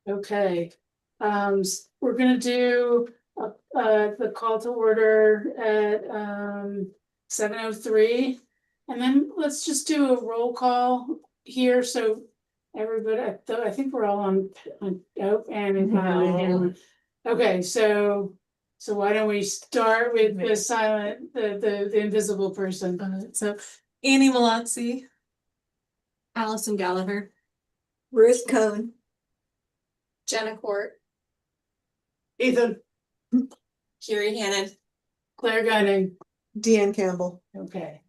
Okay, we're gonna do the call to order at 7:03. And then let's just do a roll call here, so everybody, I think we're all oh, and okay, so why don't we start with the silent, the invisible person? So Annie Malazzi, Allison Gallagher, Ruth Cohen. Jenna Court, Ethan, Kiri Hannon, Claire Gunning, Deanne Campbell. okay.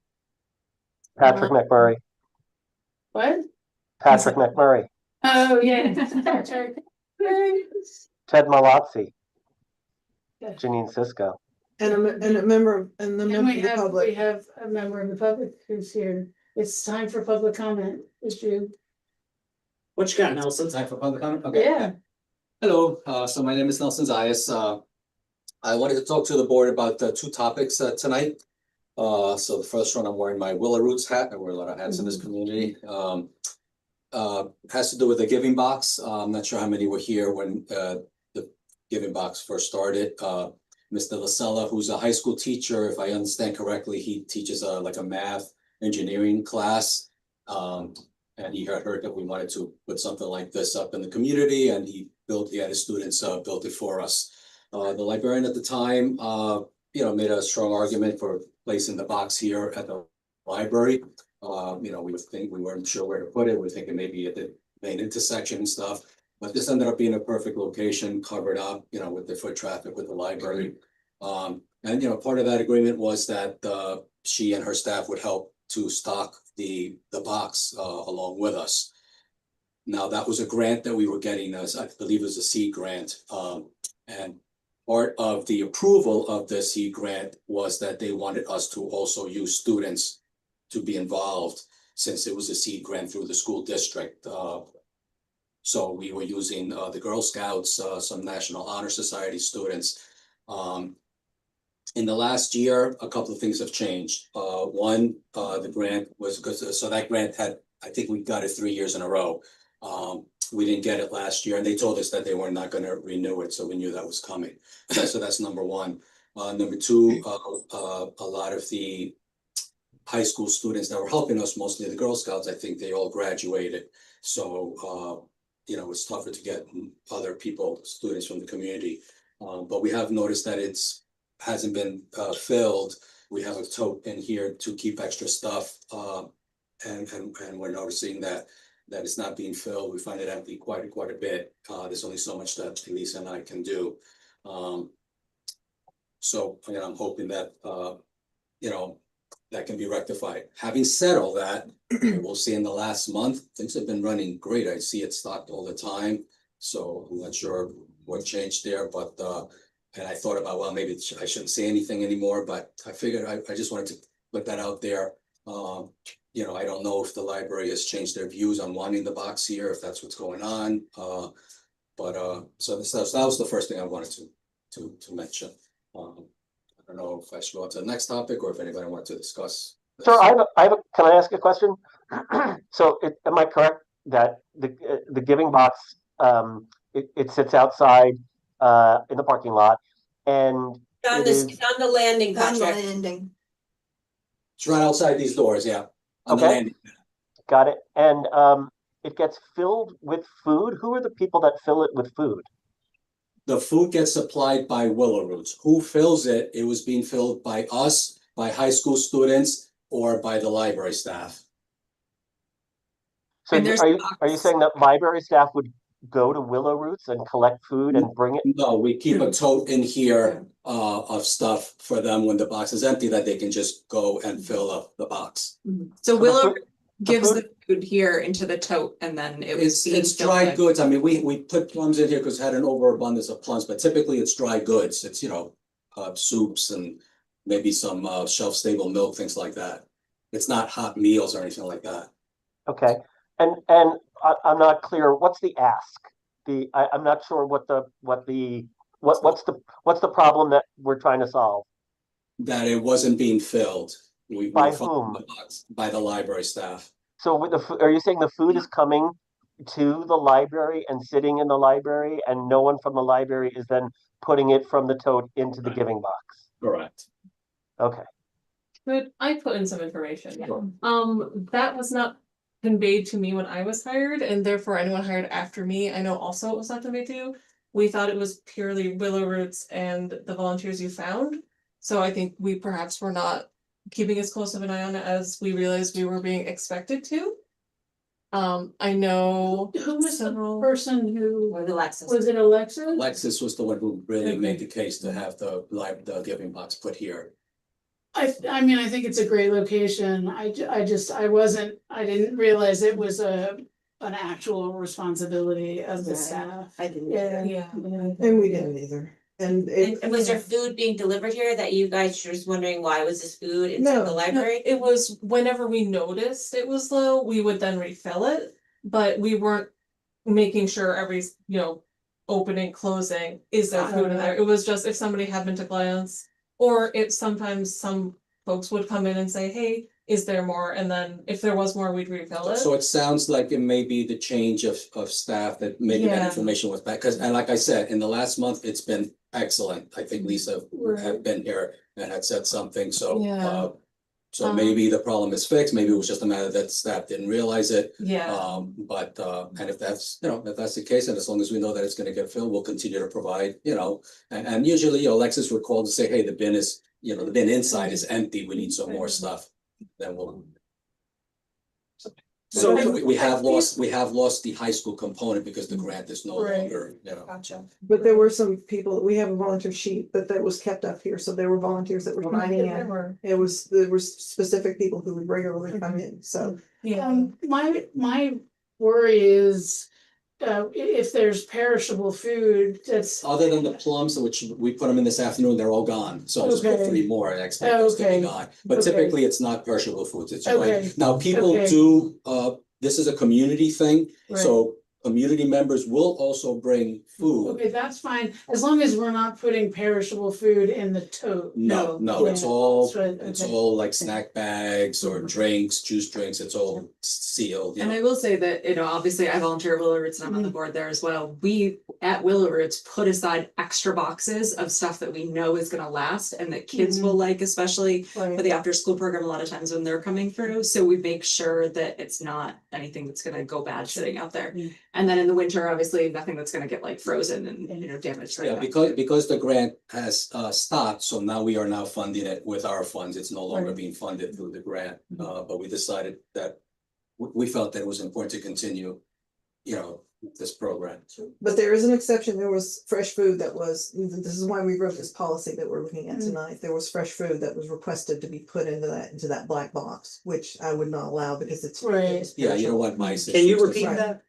Patrick McMurray. What? Patrick McMurray. Oh, yeah. Ted Malazzi. Janine Cisco. And a member, and the And member we of the have, public. we have a member of the public who's here. It's time for public comment, is you? What you got, Nelson? Time for public comment? Okay. Yeah. Hello, so my name is Nelson Zayas. I wanted to talk to the board about two topics tonight. So the first one, I'm wearing my Willow Roots hat. I wear a lot of hats in this community. Has to do with the Giving Box. I'm not sure how many were here when the Giving Box first started. Mr. Lasella, who's a high school teacher, if I understand correctly, he teaches like a math engineering class. And he had heard that we wanted to put something like this up in the community, and he had his students built it for us. The librarian at the time, made a strong argument for placing the box here at the library. We weren't sure where to put it. We were thinking maybe at the main intersection and stuff. But this ended up being a perfect location, covered up, with the foot traffic with the library. And part of that agreement was that she and her staff would help to stock the box along with us. Now, that was a grant that we were getting, as I believe it was a seed grant. And part of the approval of the seed grant was that they wanted us to also use students to be involved, since it was a seed grant through the school district. So we were using the Girl Scouts, some National Honor Society students. In the last year, a couple of things have changed. One, the grant was because, so that grant had, I think we got it 3 years in a row. We didn't get it last year, and they told us that they were not going to renew it, so we knew that was coming. So that's number one. Number two, a lot of the high school students that were helping us, mostly the Girl Scouts, I think they all graduated. So, it's tougher to get other people, students from the community. But we have noticed that hasn't been filled. We have a tote in here to keep extra stuff, and we're noticing that it's not being filled. We find it empty quite a bit. There's only so much that Lisa and I can do. So I'm hoping that that can be rectified. Having said all that, we'll see in the last month, things have been running great. I see it stocked all the time. So I'm not sure what changed there, but and I thought about, well, maybe I shouldn't say anything anymore, but I figured I just wanted to put that out there. I don't know if the library has changed their views on wanting the box here, if that's what's going on. So that was the first thing I wanted to mention. I don't know if I should go on to the next topic or if anybody wanted to discuss this. Sir, can I ask a question? So am I correct that the Giving Box, it sits outside in the parking lot, and it's on the landing, On the Patrick. landing. It's right outside these doors, yeah. On the Okay. landing. Got it. And it gets filled with food. Who are the people that fill it with food? The food gets supplied by Willow Roots. Who fills it? It was being filled by us, by high school students, or by the library staff. So And there's are you saying that library staff would go to Willow Roots and collect food and bring it? No, we keep a tote in here of stuff for them when the box is empty, that they can just go and fill up the box. So Willow gives food- the food here into the tote, and then It's dried goods. I mean, we put plums in here because it had an overabundance of plums, but typically it's dry goods. It's, soups and maybe some shelf-stable milk, things like that. It's not hot meals or anything like that. Okay. And I'm not clear. What's the ask? I'm not sure what's the problem that we're trying to solve? That it wasn't being filled. By whom? The box by the library staff. So are you saying the food is coming to the library and sitting in the library, and no one from the library is then putting it from the tote into the giving box? Correct. Okay, Could I put in some information? Sure. That was not conveyed to me when I was hired, and therefore anyone hired after me, I know also it was not conveyed to you. We thought it was purely Willow Roots and the volunteers you found. So I think we perhaps were not keeping as close of an eye on it as we realized we were being expected to. I know Who was the several. person who, With Alexis. was it Alexa? Alexis was the one who really Okay. made the case to have the giving box put here. I mean, I think it's a great location. I didn't realize it was an actual responsibility of the Right. staff. I didn't. Yeah. Yeah. And we didn't either. And it. And was there food being delivered here that you guys were just wondering why was this food inside No. the No, library? it was whenever we noticed it was low, we would then refill it, but we weren't making sure every, opening, closing, is there food in there? It was just if somebody happened to glance, or if sometimes some folks would come in and say, hey, is there more? And then if there was more, we'd refill it. So it sounds like it may be the change of staff that maybe that Yeah. information was back, and like I said, in the last month, it's been excellent. I think Lisa had been here and had said something, so Yeah. so maybe the problem is fixed, maybe it was just a matter that staff didn't realize it. Yeah, But and if that's, if that's the case, and as long as we know that it's gonna get filled, we'll continue to provide, and usually, Alexis would call to say, hey, the bin is, the bin inside is empty, we need some more stuff. Then we'll. So- So we have lost the high school component because the grant is no Right. longer, Gotcha. But there were some people, we have a volunteer sheet, but that was kept up here, so there were volunteers that were signing in. There were specific people who would regularly come in, so. yeah. My worry is, if there's perishable food, that's, other than the plums, which we put them in this afternoon, they're all gone. So there's Okay. 3 more, I expect those to be Okay. gone. But Okay. typically, it's not perishable foods, it's Okay. like, now people Okay. do, this is a community thing. right. So community members will also bring food. Okay, that's fine, as long as we're not putting perishable food in the tote. No, Yeah, it's all, that's right, it's okay. all like snack bags or drinks, juice drinks, it's all sealed, And I will say that, obviously I volunteer at Willow Roots and I'm on the board there as well. We at Willow Roots put aside extra boxes of stuff that we know is gonna last and that kids will like, especially for Right. the after school program a lot of times when they're coming through. So we make sure that it's not anything that's gonna go bad sitting out there. Mm. And then in the winter, obviously, nothing that's gonna get like frozen and, damaged. Yeah, because the grant has stopped, so now we are now funding it with our funds. It's no longer Right. being funded through the grant. But we decided that we felt that it was important to continue, this program. But there is an exception, there was fresh food that was, this is why we wrote this policy that we're looking at Mm. tonight. There was fresh food that was requested to be put into that black box, which I would not allow because it's. Right. it's Yeah, you perishable. don't want mice. Can you issues. repeat Right. that?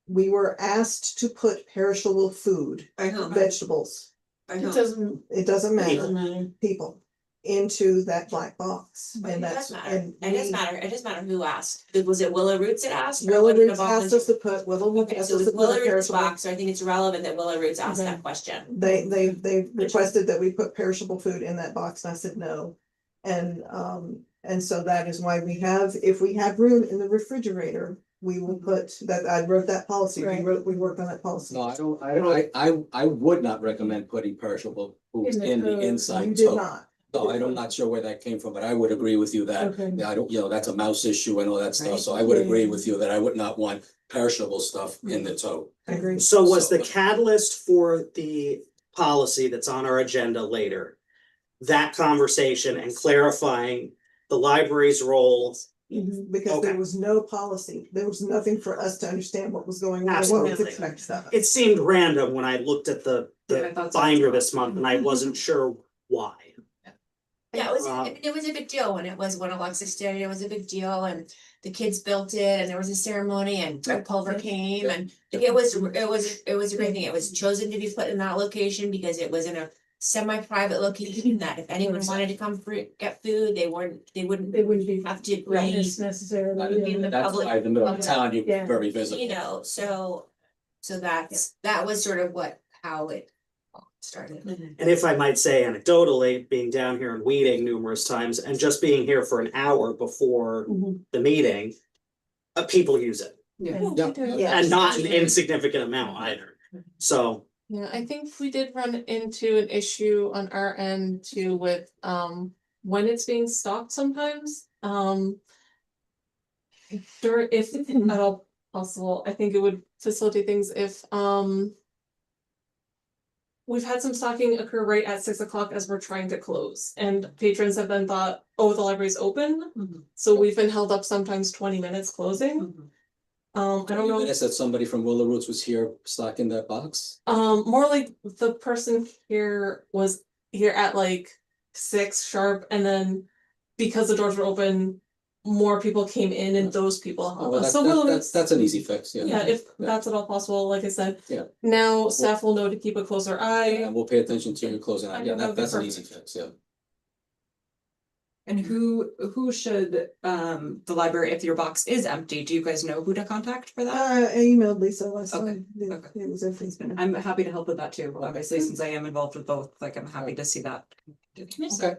We were asked to put perishable food, By whom? vegetables, By It whom? doesn't, it doesn't doesn't matter, matter. people, into that black box. But And it that's, does matter, and it does we- matter, it does matter who asked, was it Willow Roots that asked? or Willow would it Roots have asked been- us to put, Willow Roots Okay, asked so us it to was put Willow a Roots perishable. box, so I think it's relevant that Willow Roots asked Okay. that question. They requested that we put perishable food in that box, and I said no. And so that is why if we have room in the refrigerator, we will put that, I wrote that policy, Right. we worked on that policy. No, I would not recommend putting perishable foods In the in the food. inside. You did So- not. No, I'm not sure where that came from, but I would agree with you that, Okay. I don't, that's a mouse issue and all that stuff, Right. so I would Yeah. agree with you that I would not want perishable stuff in the tote. I agree. So was the So- catalyst for the policy that's on our agenda later? That conversation and clarifying the library's role. Because there Okay. was no policy, there was nothing for us to understand what was going on, what was Absolutely. expected of us. It seemed random when I looked at the Yeah, I the thought so. binder this month and I wasn't sure why. Yeah, Wow. it was a big deal when Alexis did it, it was a big deal and the kids built it and there was a ceremony and Greg Pulver came and it was a great thing. It was chosen to be put in that location because it was in a semi-private location that if anyone wanted to come get food, they wouldn't They wouldn't be have to witness be, necessarily. in the That's public- why in the middle of public- town, you're Yeah. very visible. you know, so that was sort of how it started. And if I might say anecdotally, being down here in Weeding numerous times and just being here for an hour before Mhm. the meeting, people use it. Yeah. Yeah. And not an insignificant amount either. So, Yeah, I think we did run into an issue on our end too with when it's being stocked sometimes. If at all possible, I think it would facilitate things if we've had some stocking occur right at 6 o'clock as we're trying to close, and patrons have then thought, oh, the library's open. So we've been held up sometimes 20 minutes closing. I don't know. I said somebody from Willow Roots was here stocking that box. More like the person here was here at like 6 sharp, and then because the doors were open, more people came in and those people Oh, helped well, us. So we'll, that's an easy fix, yeah. yeah, if that's at all possible, like I said. Yeah. Now staff will know to keep a closer eye. And we'll pay attention to your closing, I yeah, think that would be that's an easy perfect. fix, yeah. And who should, the library, if your box is empty, do you guys know who to contact for that? I emailed Lisa last Okay, time. Yeah, okay. it was everything. I'm happy to help with that too, obviously, since I am involved with both, like, I'm happy to see that. Okay,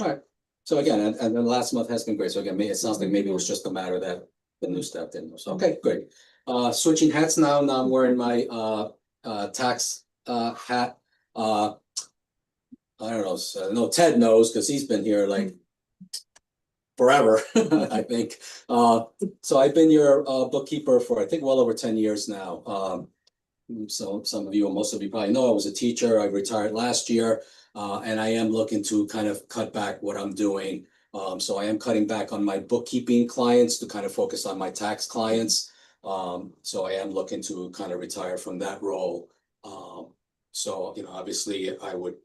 alright. So again, and the last month has been great, so again, it sounds like maybe it was just a matter that the new staff didn't know, so, okay, great. Switching hats now I'm wearing my tax hat. I don't know, so, no, Ted knows, cause he's been here like forever, I think. So I've been your bookkeeper for, I think, well over 10 years now. So some of you, or most of you probably know, I was a teacher. I retired last year, and I am looking to kind of cut back what I'm doing. So I am cutting back on my bookkeeping clients to kind of focus on my tax clients. So I am looking to kind of retire from that role. So, you know, obviously I would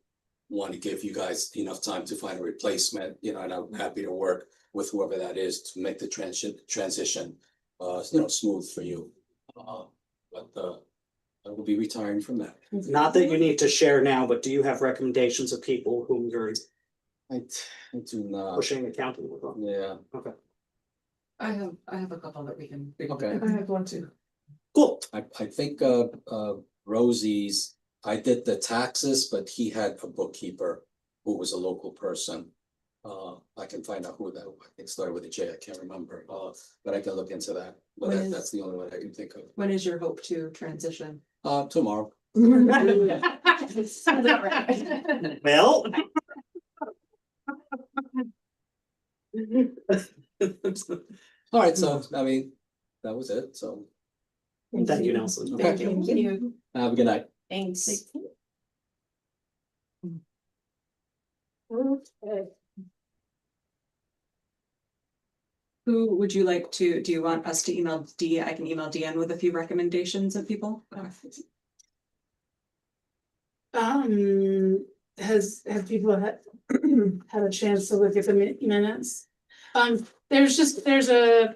want to give you guys enough time to find a replacement, you know, and I'm happy to work with whoever that is to make the transition, you know, smooth for you. But I will be retiring from that. not that you need to share now, but do you have recommendations of people whom you're I do not, pushing accounting with? yeah, I have a couple that we can. okay. I have one too. Cool. I think Rosie's, I did the taxes, but he had a bookkeeper who was a local person. I can find out who that, I think started with a J, I can't remember, but I can look into that. But When that's the only one I can think of. When is your hope to transition? Tomorrow. Well. All right, so I mean, that was it, so Thank you, Nelson. Okay. Thank you. have a good night. Thanks. Who would you like to, do you want us to email D? I can email Deanne with a few recommendations of people. Have people had had a chance to look at the minutes? There's a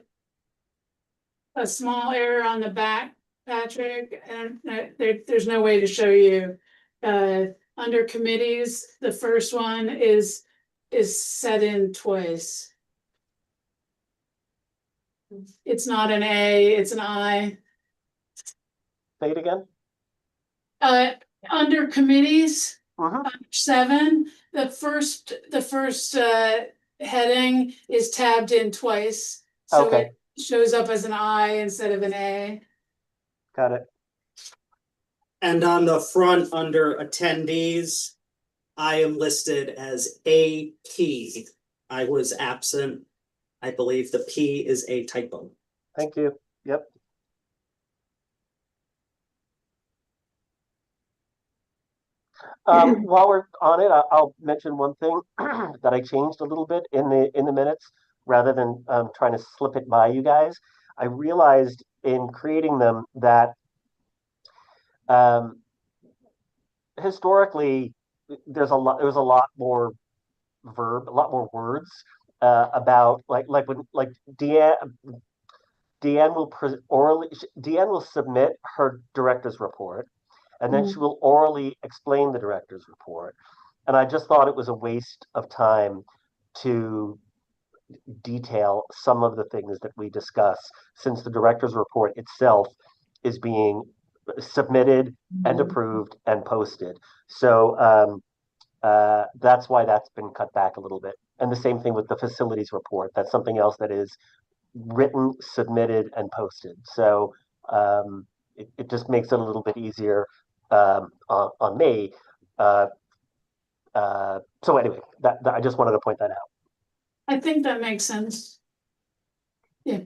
small error on the back, Patrick, and there's no way to show you. Under committees, the first one is set in twice. It's not an A, it's an I. Say it again. Under committees, Mhm. 7, the first heading is tabbed in twice. So Okay. it shows up as an I instead of an A. Got it. And on the front, under attendees, I am listed as AP. I was absent. I believe the P is a typo. Thank you. Yep. While we're on it, I'll mention one thing that I changed a little bit in the minutes, rather than trying to slip it by you guys. I realized in creating them that historically there was a lot more a lot more words about like when like Deanne will Deanne will submit her director's report, and then she will orally explain the director's report. And I just thought it was a waste of time to detail some of the things that we discuss, since the director's report itself is being submitted and approved and posted. So that's why that's been cut back a little bit. And the same thing with the facilities report. That's something else that is written, submitted, and posted. So it just makes it a little bit easier on me. So anyway, that I just wanted to point that out. I think that makes sense. Yeah.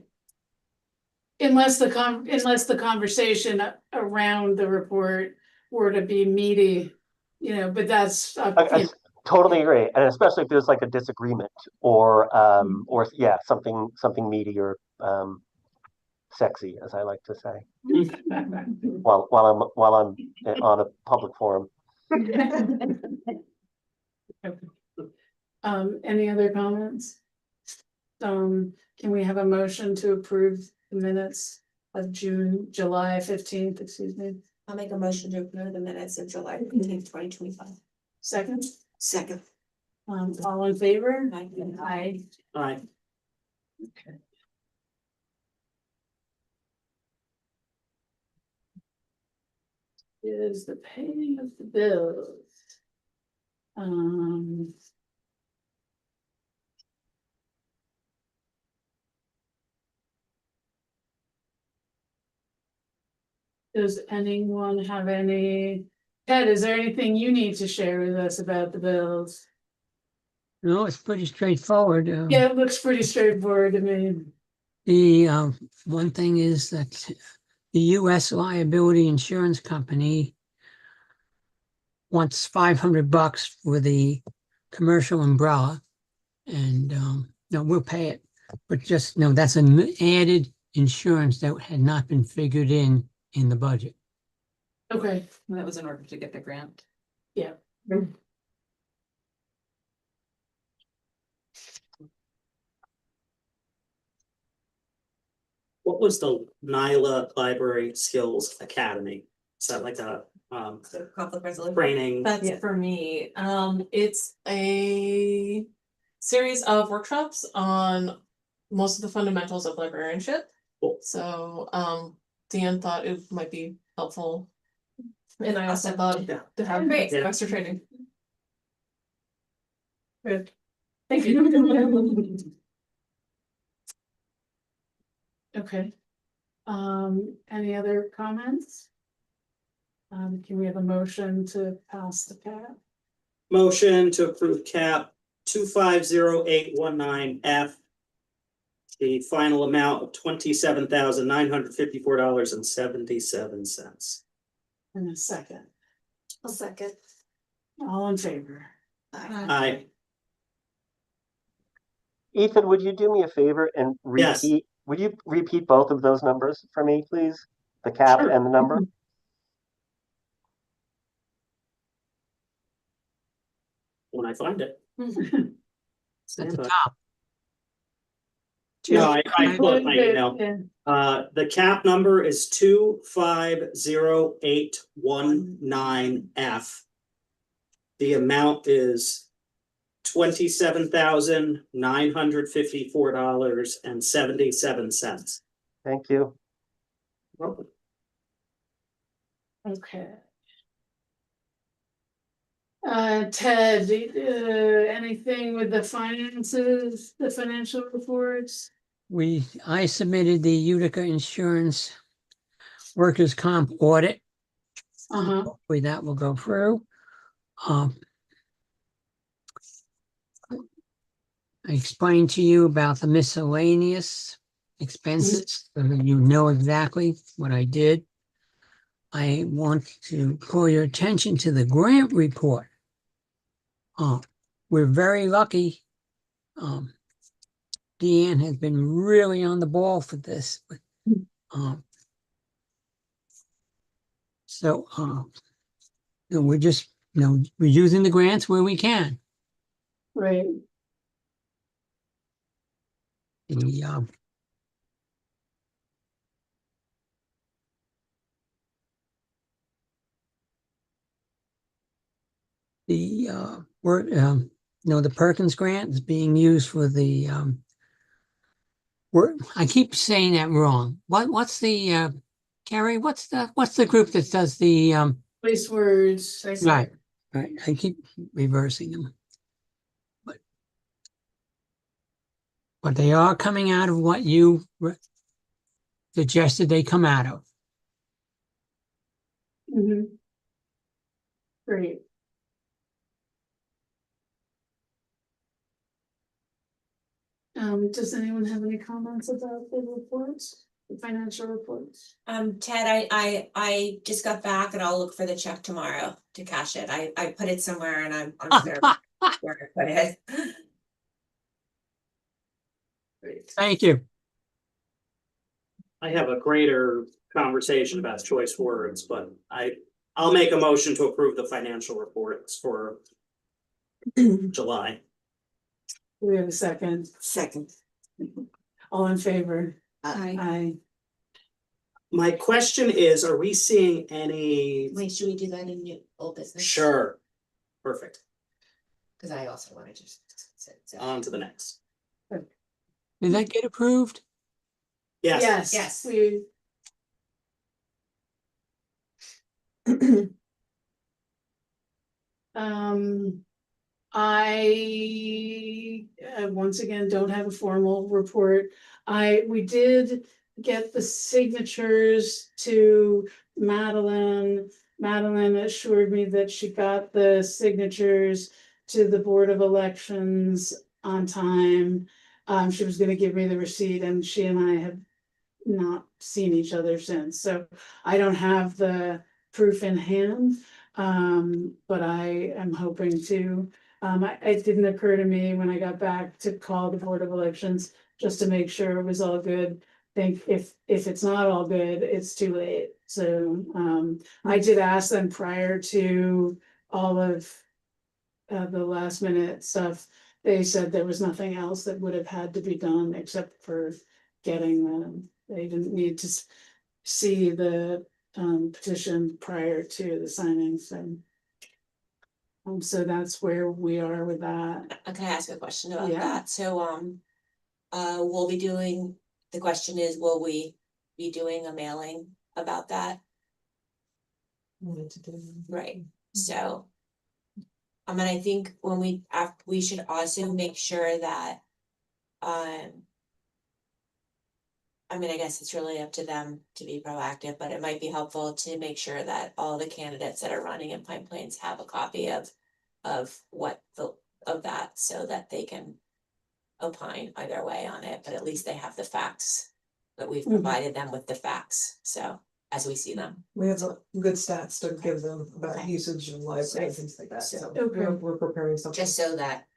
Unless the conversation around the report were to be meaty, but that's, I totally agree, and especially if there's like a disagreement or yeah, something meaty or sexy, as I like to say, while I'm on a public forum. Any other comments? Can we have a motion to approve the minutes of July 15th, excuse me? I'll make a motion to approve the minutes of July 15th, 2025. Second, Second. all in favor? Aye. Aye. Okay. Is the paying of the bills. Does anyone have any, Ted, is there anything you need to share with us about the bills? No, it's pretty straightforward. Yeah, it looks pretty straightforward to me. The one thing is that the U.S. liability insurance company wants $500 for the commercial umbrella, and no, we'll pay it, but just no, that's an added insurance that had not been figured in the budget. Okay, And that was in order to get the grant. yeah. What was the Nyla Library Skills Academy? Is that like a So conflict resolution. training? That's for me. It's a series of workshops on most of the fundamentals of librarianship. Cool. So, Dan thought it might be helpful. And I also thought Yeah. to have Great. Yeah. extra training. Good. Thank you. Okay. Any other comments? Can we have a motion to pass the cap? Motion to approve cap 250819F. The final amount of $27,954.77. In a second. I'll second. All in favor? Aye. Ethan, would you do me a favor and Yes. repeat? Would you repeat both of those numbers for me, please? The cap Sure. and the number? When I find it. It's at the top. No, I put my email. Yeah. The cap number is 250819F. The amount is $27,954.77. Thank you. Okay. Ted, anything with the finances, the financial reports? I submitted the Utica Insurance Workers' Comp audit. Hopefully that will go through. I explained to you about the miscellaneous expenses, so that you know exactly what I did. I want to call your attention to the grant report. We're very lucky. Deanne has been really on the ball for this. So we're just, we're using the grants where we can. Right. The Perkins grant is being used for the I keep saying that wrong. What's the Carrie, what's the group that does the Place words. right. I keep reversing them. but they are coming out of what you suggested they come out of. Mhm. Great. Does anyone have any comments about the reports, the financial reports? Ted, I just got back and I'll look for the check tomorrow to cash it. I put it somewhere and I'm sure where to put it. Great. Thank you. I have a greater conversation about choice words, but I'll make a motion to approve the financial reports for July. Do we have a second? Second. All in favor? Aye. Aye. My question is, are we seeing any? Wait, should we do that in new old business? Sure. Perfect. Cause I also wanted to so. On to the next. Did that get approved? Yes. Yes. Yes. We. I once again don't have a formal report. We did get the signatures to Madeline. Madeline assured me that she got the signatures to the Board of Elections on time. She was gonna give me the receipt, and she and I have not seen each other since, so I don't have the proof in hand. But I am hoping to. It didn't occur to me when I got back to call the Board of Elections just to make sure it was all good. Think if it's not all good, it's too late. So I did ask them prior to all of the last minute stuff. They said there was nothing else that would have had to be done except for getting them. They didn't need to see the petition prior to the signing, so that's where we are with that. Can I ask a question about Yeah. that? So, we'll be doing, the question is, will we be doing a mailing about that? Right, so. I think when we should also make sure that, I guess it's really up to them to be proactive, but it might be helpful to make sure that all the candidates that are running in Pine Plains have a copy of that, so that they can opine either way on it, but at least they have the facts, that we've Mhm. provided them with the facts, so as we see them. We have some good stats to give them about Okay. usage of library and things like that, so Okay. we're preparing something. Just so that,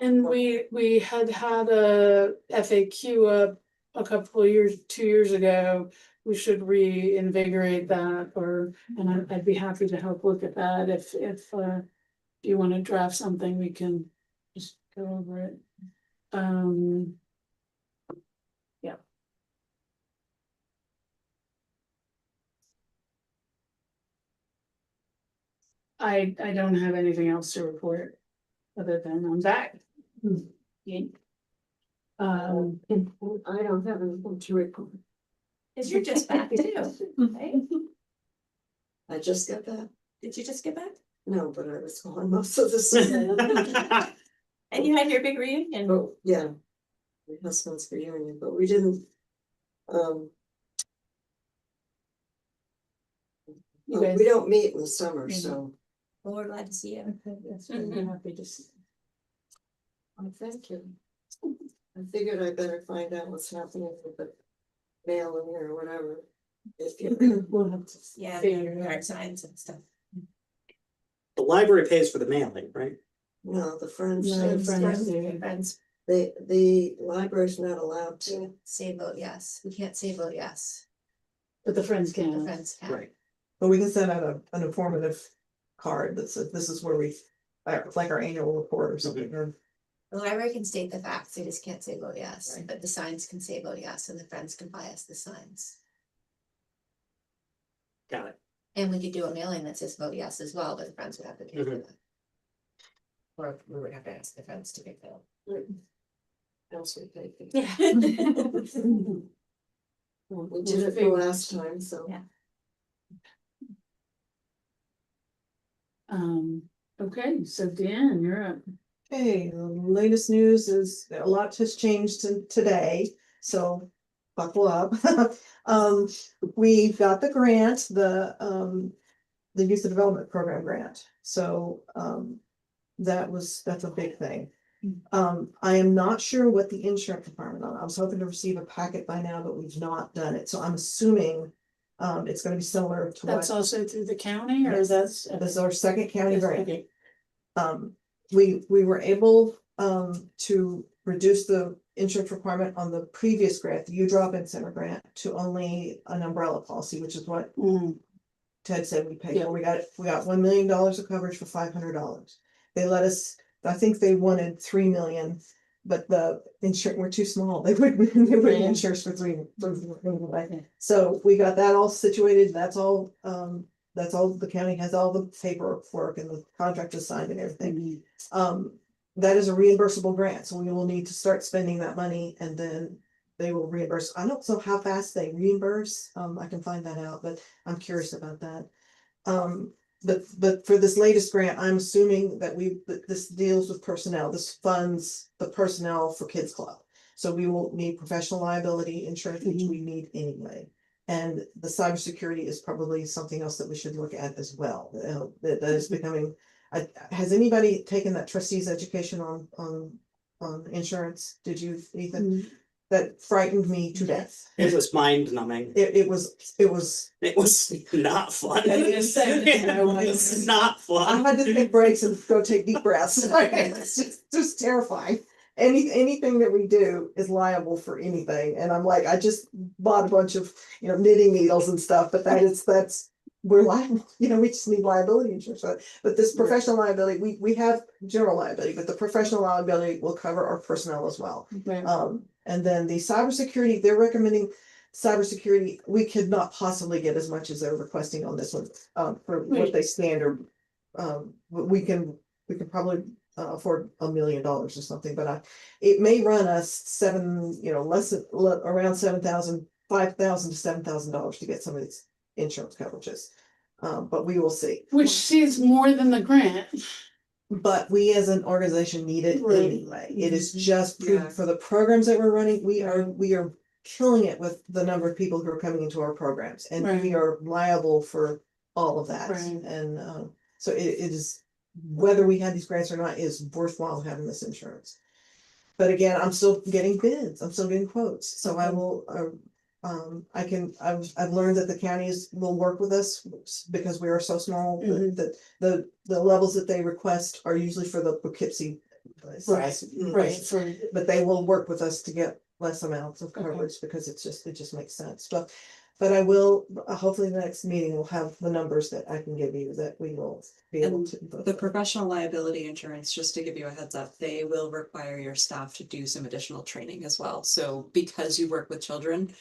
And we had a FAQ up a couple of years, 2 years ago. We should reinvigorate that, and I'd be happy to help look at that if you want to draft something, we can just go over it. Yeah. I don't have anything else to report other than I'm back. Yeah. I don't have anything to report. Cause you're just back too, right? I just got that. Did you just get back? No, but I was gone most of the summer. And you had your big reunion? Oh, yeah. My husband's reunion, but we didn't, You guys- we don't meet in the summer, Mhm. so. Well, we're glad to see you. Okay, that's good. I'm happy to see. Oh, thank you. I figured I better find out what's happening with the mail in here or whatever. If you. We'll have to Yeah, figure it yard out. signs and stuff. The library pays for the mailing, right? No, the Friends. No, the Friends do. Friends, The library's not allowed to. say vote yes, we can't say vote yes, But the Friends the can. friends can. Right. But we can send out an informative card that says this is where we, like our annual report or something, or. The library can state the facts, they just can't say vote yes, Right. but the signs can say vote yes, and the friends can buy us the signs. Got it. And we could do a mailing that says vote yes as well, but the friends would have to pay for Mhm. that. Or we would have to ask the friends to pay for Else we pay for. it. We did it the last time, so. Yeah. Okay, so Dan, you're up. Okay, the latest news is a lot has changed today, so buckle up. We got the grant, the youth development program grant, so, that's a big thing. I am not sure what the insurance department on. I was hoping to receive a packet by now, but we've not done it, so I'm assuming it's gonna be similar to That's what, also through the county or Yes. that's? this is our second county grant. Okay. We were able to reduce the insurance requirement on the previous grant, the U Drop-In Center grant, to only an umbrella policy, which is what Mm, Ted said we paid Yeah. for. We got $1 million of coverage for $500. They let us, I think they wanted 3 million, but the insurance, we're too small. They wouldn't Yeah. insure us for three. So we got that all situated. That's all, the county has all the paperwork and the contract is signed and everything. mhm. That is a reimbursable grant, so we will need to start spending that money and then they will reimburse. I don't know how fast they reimburse. I can find that out, but I'm curious about that. But for this latest grant, I'm assuming that this deals with personnel. This funds the personnel for Kids Club. So we will need professional liability insurance, which we need anyway. And the cybersecurity is probably something else that we should look at as well. That is becoming. Has anybody taken that trustee's education on insurance? Did you, Ethan? Mm. That frightened me to death. It was mind numbing. It was. It was not fun. It was not I fun. had to take breaks and go take deep breaths. It's just terrifying. Anything that we do is liable for anything. And I'm like, I just bought a bunch of, knitting needles and stuff, but we're liable, we just need liability insurance. But this professional liability, we have general liability, but the professional liability will cover our personnel as well. Right. And then the cybersecurity, they're recommending cybersecurity, we could not possibly get as much as they're requesting on this one, for what Right. they standard. We can probably afford $1 million or something, but it may run us around $7,000, $5,000 to $7,000 to get some of these insurance coverages. But we will see. Which is more than the grant. But we as an organization need it Right. anyway. It is just Yeah. for the programs that we're running, we are killing it with the number of people who are coming into our programs. And we Right. are liable for all of that. Right. And so it is, whether we have these grants or not, is worthwhile having this insurance. But again, I'm still getting bids, I'm still getting quotes, so I will, I've learned that the counties will work with us because we are so small, Mhm. that the levels that they request are usually for the Poughkeepsie. size. Right. But they will work with us to get less amounts of Okay. coverage because it just makes sense, but I will, hopefully the next meeting will have the numbers that I can give you that we will be able And to. The professional liability insurance, just to give you a heads up, they will require your staff to do some additional training as well. So because you work with children,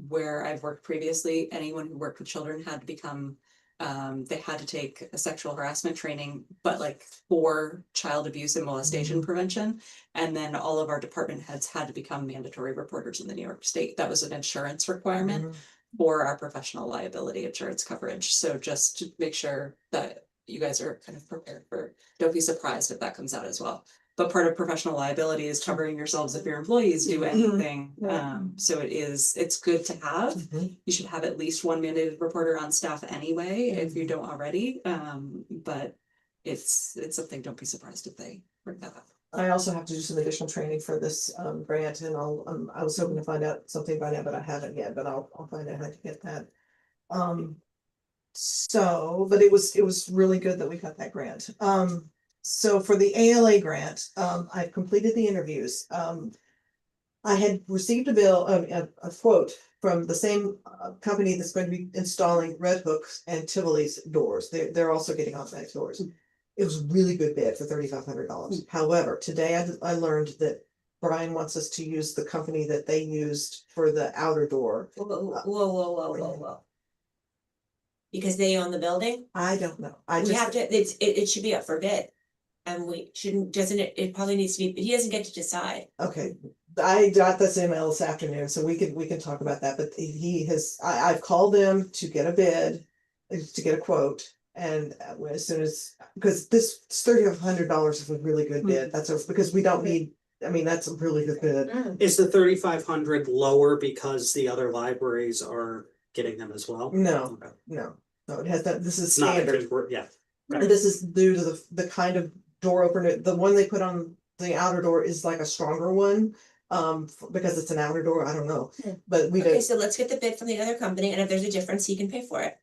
where I've worked previously, anyone who worked with children had to become, they had to take a sexual harassment training, but like for child abuse and molestation prevention. And then all of our department heads had to become mandatory reporters in the New York State. That was an insurance requirement for our professional liability insurance coverage. So just to make sure that you guys are kind of prepared don't be surprised if that comes out as well. But part of professional liability is covering yourselves if your employees do anything. So it's good to have. Mhm. You should have at least one mandated reporter on staff anyway, if you don't already. But it's something, don't be surprised if they bring that up. I also have to do some additional training for this grant, and I was hoping to find out something by now, but I haven't yet, but I'll find out how to get that. But it was really good that we got that grant. So for the ALA grant, I've completed the interviews. I had received a quote from the same company that's going to be installing Red Hook's and Tivoli's doors. They're also getting automatic doors. It was a really good bid for $3,500. However, today I learned that Brian wants us to use the company that they used for the outer door. Whoa. Because they own the building, I don't know. we have to, it should be up for bid. And we shouldn't, it probably needs to be, he doesn't get to decide. Okay, I got this email this afternoon, so we can talk about that, but I've called them to get a bid, to get a quote. And as soon as, because this $3,500 is a really good bid, because we don't need, I mean, that's a really good bid. Is the 3,500 lower because the other libraries are getting them as well? No, Okay. no, it has that, this is It's not, standard. yeah, And this is due to the kind of door opener, the one they put on the outer door is like a stronger one. Because it's an outer door, I don't know, but we Okay, don't, so let's get the bid from the other company, and if there's a difference, he can pay for it.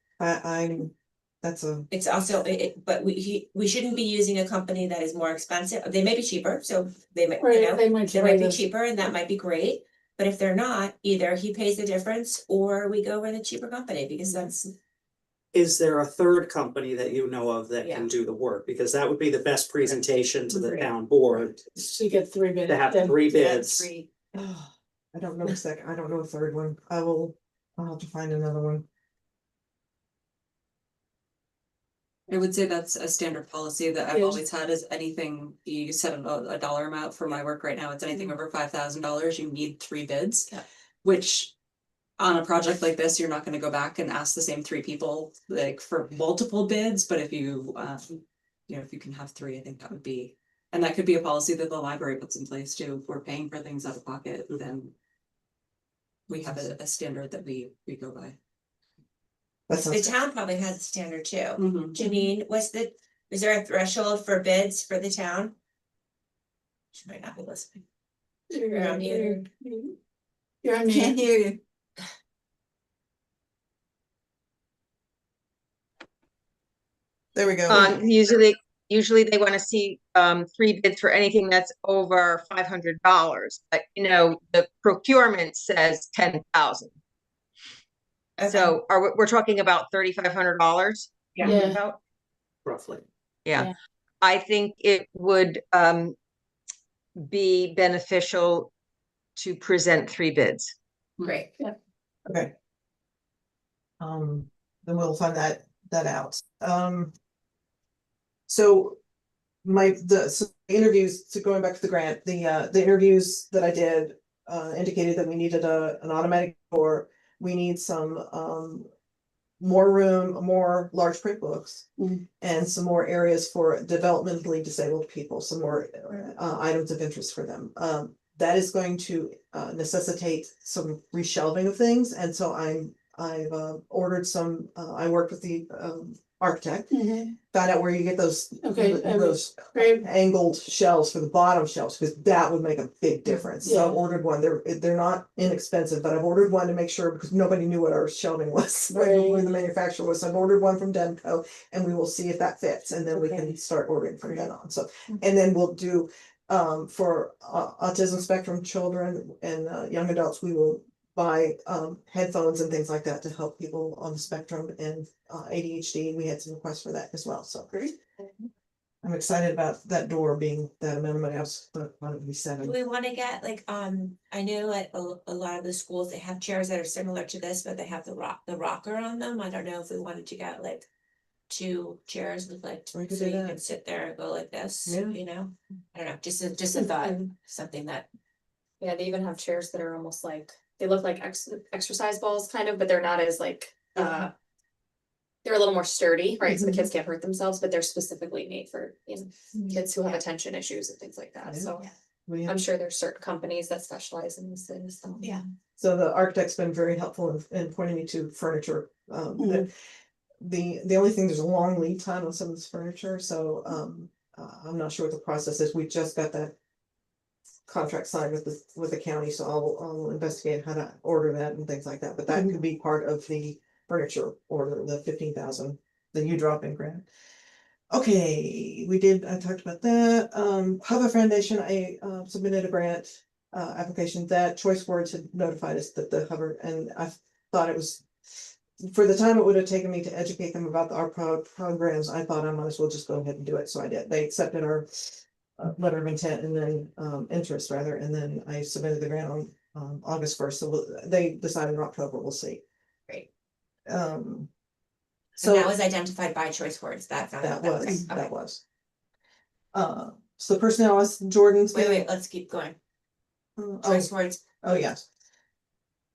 that's a, It's also, but we shouldn't be using a company that is more expensive. They may be cheaper, so they might, you Right, know, they might. they try might be this. cheaper and that might be great. But if they're not, either he pays the difference or we go with a cheaper company, because that's, is there a third company that you know of that Yeah. can do the work? Because that would be the best presentation to the Right. town board, So you get 3 bids. to have then. 3 Yeah, bids. three. I don't know a second, I don't know a third one, I'll have to find another one. I would say that's a standard policy that I've Yeah. always had is anything, you set a dollar amount for my work right now, it's anything over $5,000, you need 3 bids. Yeah. Which on a project like this, you're not gonna go back and ask the same 3 people like for multiple bids, but if you you know, if you can have 3, I think that would be, and that could be a policy that the library puts in place too, if we're paying for things out of pocket, then we have a standard that we go by. That the sounds, town probably has a standard too. Mhm. Janine, is there a threshold for bids for the town? She might not be listening. You're on mute. You're on Can't mute. hear you. there we go. Usually they wanna see 3 bids for anything that's over $500, but you know, the procurement says 10,000. Okay. So we're talking about $3,500? Yeah. Roughly. Yeah, Yeah. I think it would be beneficial to present 3 bids. Great. Okay. Then we'll find that out. So so interviews, so going back to the grant, the interviews that I did indicated that we needed an automatic door. We need some more room, more large print books, and some more areas for developmentally disabled people, some more items of interest for them. That is going to necessitate some reshelving of things, and so I've ordered some, I worked with the architect, found out where you get those. Okay, Those great. angled shelves for the bottom shelves, because that would make a big difference. So I Yeah. ordered one, they're not inexpensive, but I've ordered one to make sure, because nobody knew what our shelving was, where the manufacturer was. So I've ordered one from Demco, and we will see if that fits, and then we can start ordering from then on, so. And then we'll do, for autism spectrum children and young adults, we will buy headphones and things like that to help people on the spectrum and ADHD. We had some requests for that as well, so. Great. I'm excited about that door being that amount of money. I was wanted to be Do 7. we wanna get like, I know at a lot of the schools, they have chairs that are similar to this, but they have the rocker on them. I don't know if we wanted to get like 2 chairs with like, so We you could do that. can sit there and go like this, Yeah. you know? I don't know, just a thought, something that, Yeah, they even have chairs that are almost like, they look like exercise balls kind of, but they're not as like, they're a little more sturdy, right? So the kids can't hurt themselves, but they're specifically made for, you know, kids who have attention issues and things like that, so. I'm sure there's certain companies that specialize in these things, so. Yeah. So the architect's been very helpful in pointing me to furniture. The only thing, there's a long lead time on some of this furniture, so I'm not sure what the process is. We just got that contract signed with the county, so I'll investigate how to order that and things like that, but that could be part of the furniture order, the 15,000, the U-Drop-in grant. Okay, I talked about that. Hover Foundation, I submitted a grant application that Choice Words had notified us that the Hover, and I thought it was, for the time it would have taken me to educate them about our programs, I thought I might as well just go ahead and do it, so I did. They accepted our letter of intent and then interest rather, and then I submitted the grant on August 1st, so they decided in October, we'll see. Great. So so that was identified by Choice Words, that found out. that was. So personnel, Jordan's. Wait, let's keep going. Choice Words, Oh, yes.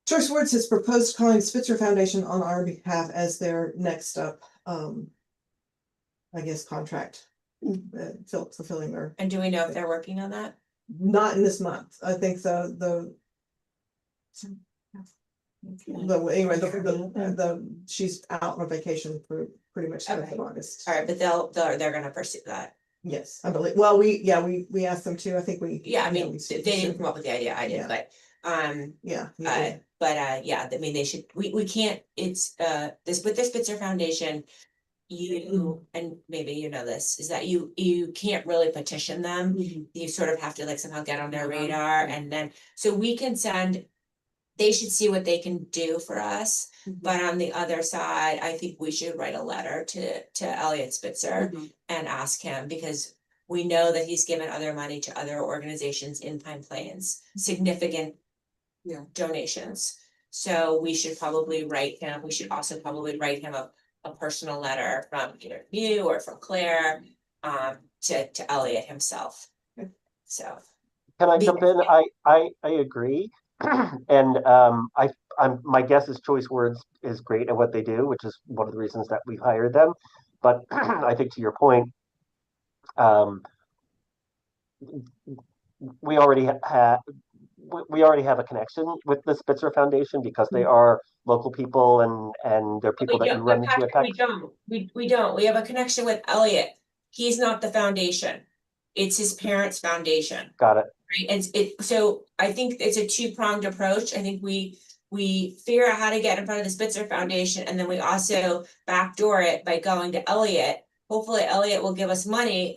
Choice Words has proposed calling Spitzer Foundation on our behalf as their next up I guess, contract. Fulfilling their, And do we know if they're working on that? not in this month, I think anyway, she's out on vacation for pretty much half of Okay. August. All right, but they're gonna pursue that. Yes, I believe, well, we asked them to, I think we. Yeah, I mean, we they didn't come up with the idea, I Yeah. did, but, Yeah. you uh, did. yeah, I mean, they should, we can't, it's, this, with the Spitzer Foundation. You, and maybe you know this, is that you can't really petition them. You sort of have to like somehow get on their radar and then, so we can send. They should see what they can do for us, but on the other side, I think we should write a letter to Elliot Spitzer and ask him, because. We know that he's given other money to other organizations in Pine Plains, significant. Yeah. Donations, so we should probably write him, we should also probably write him a personal letter from either you or from Claire. To Elliot himself. So. Can I jump in? I agree. And my guess is Choice Words is great at what they do, which is one of the reasons that we've hired them. But I think to your point, we already have a connection with the Spitzer Foundation because they are local people and they're people that you run into at We don't, we have a connection with Elliot. He's not the foundation. It's his parents' foundation, Got it. right? And so I think it's a two-pronged approach. I think we figure out how to get in front of the Spitzer Foundation, and then we also backdoor it by going to Elliot. Hopefully Elliot will give us money,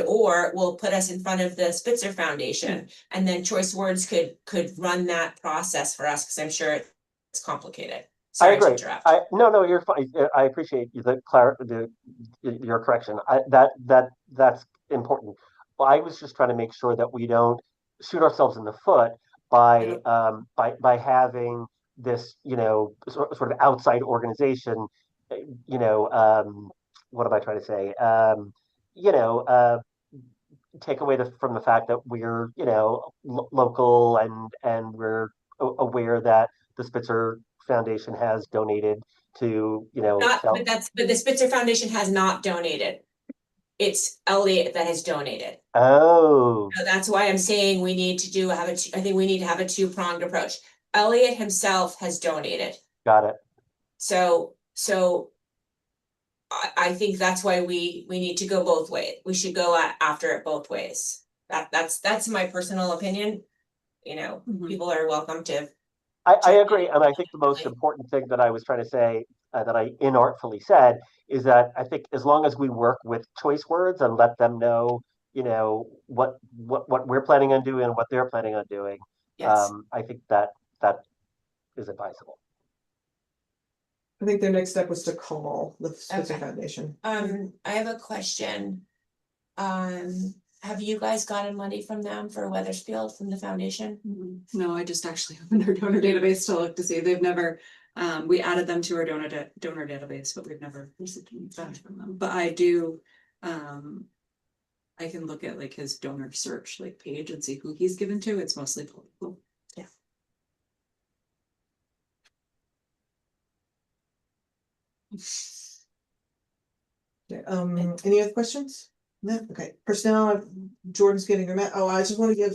or will put us in front of the Spitzer Foundation, and then Choice Words could run that process for us, because I'm sure it's complicated. Sorry to interrupt. No, you're fine. I appreciate your correction. That's important. I was just trying to make sure that we don't shoot ourselves in the foot by having this, sort of outside organization, what am I trying to say? Take away from the fact that we're, local and we're aware that the Spitzer Foundation has donated to, But the Spitzer Foundation has not donated. It's Elliot that has donated. Oh. So that's why I'm saying we need to I think we need to have a two-pronged approach. Elliot himself has donated. Got it. So I think that's why we need to go both ways. We should go after it both ways. That's my personal opinion. People are welcome to. I agree, and I think the most important thing that I was trying to say, that I inartfully said, is that I think as long as we work with Choice Words and let them know, what we're planning on doing and what they're planning on doing, Yes. I think that is advisable. I think their next step was to call the Spitzer Okay. Foundation. I have a question. Have you guys gotten money from them for Weathersfield from the foundation? No, I just actually opened their donor database to look to see. They've never, we added them to our donor database, but we've never received any funds from them. But I do, I can look at like his donor search page and see who he's given to. It's mostly political. Yeah. Any other questions? No, okay, personnel, Jordan's getting her I just want to give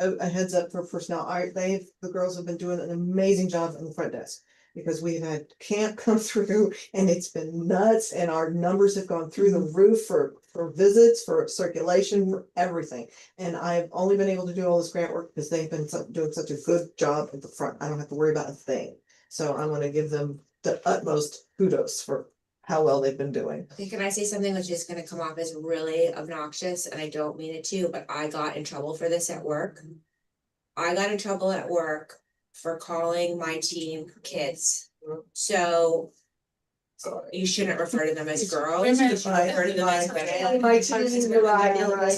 a heads up for personnel. The girls have been doing an amazing job on the front desk. Because we've had camp come through and it's been nuts, and our numbers have gone through the roof for visits, for circulation, for everything. And I've only been able to do all this grant work because they've been doing such a good job at the front. I don't have to worry about a thing. So I'm gonna give them the utmost kudos for how well they've been doing. Okay, can I say something which is gonna come off as really obnoxious, and I don't mean it to, but I got in trouble for this at work. I got in trouble at work for calling my team kids. So you shouldn't refer to them as girls. You should refer to them as women. My team, you're right.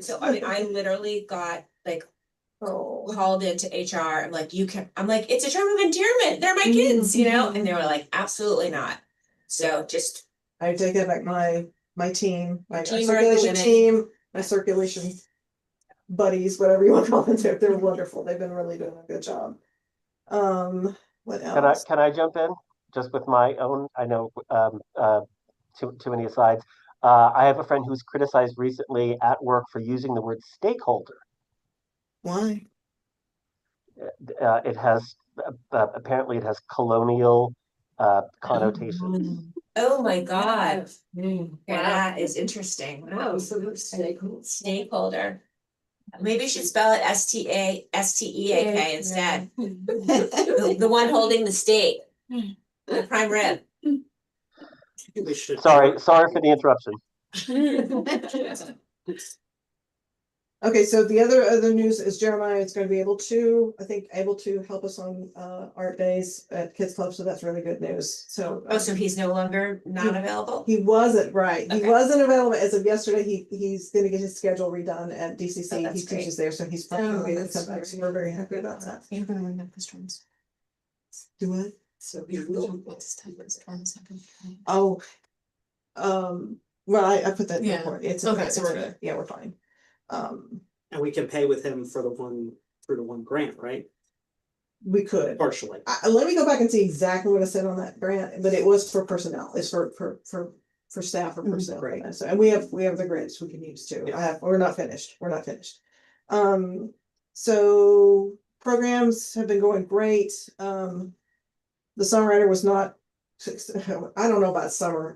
So I mean, I literally got called into HR. I'm like, it's a term of endearment. They're my kids, and they were like, absolutely not. So just. I take it back, my team, my Team circulation recommended. team, my circulation buddies, whatever you want to call them, they're wonderful. They've been really doing a good job. What else? Can I jump in just with my own? I know too many asides. I have a friend who's criticized recently at work for using the word stakeholder. Why? It has apparently it has colonial connotations. Oh my God, Wow. that is interesting. Wow. So Stakeholder. Maybe you should spell it STEAK instead. The one holding the stake, the prime rib. We should. Sorry for the interruption. Okay, so the other news is Jeremiah is going to be able to, I think, help us on art days at Kids Club, so that's really good news. So Oh, so he's no longer not available? he wasn't right. He Okay. wasn't available as of yesterday. He's going to get his schedule redone at DCC. Oh, that's He teaches there, so he's Oh, probably going to that's come back. So we're very happy about that. You're gonna ring up the storms. Do it. So you will. What's the time of the storms happening? Oh, well, I put that in the Yeah. report. It's Okay, it's so we're okay. good. Yeah, we're fine. And we can pay with him for the one grant, right? We could. Partially. Let me go back and see exactly what I said on that grant, but it was for personnel. It's for staff or personnel. Great. So, and we have the grants we can use too. We're not finished. So programs have been going great. The songwriter was not, I don't know about summer,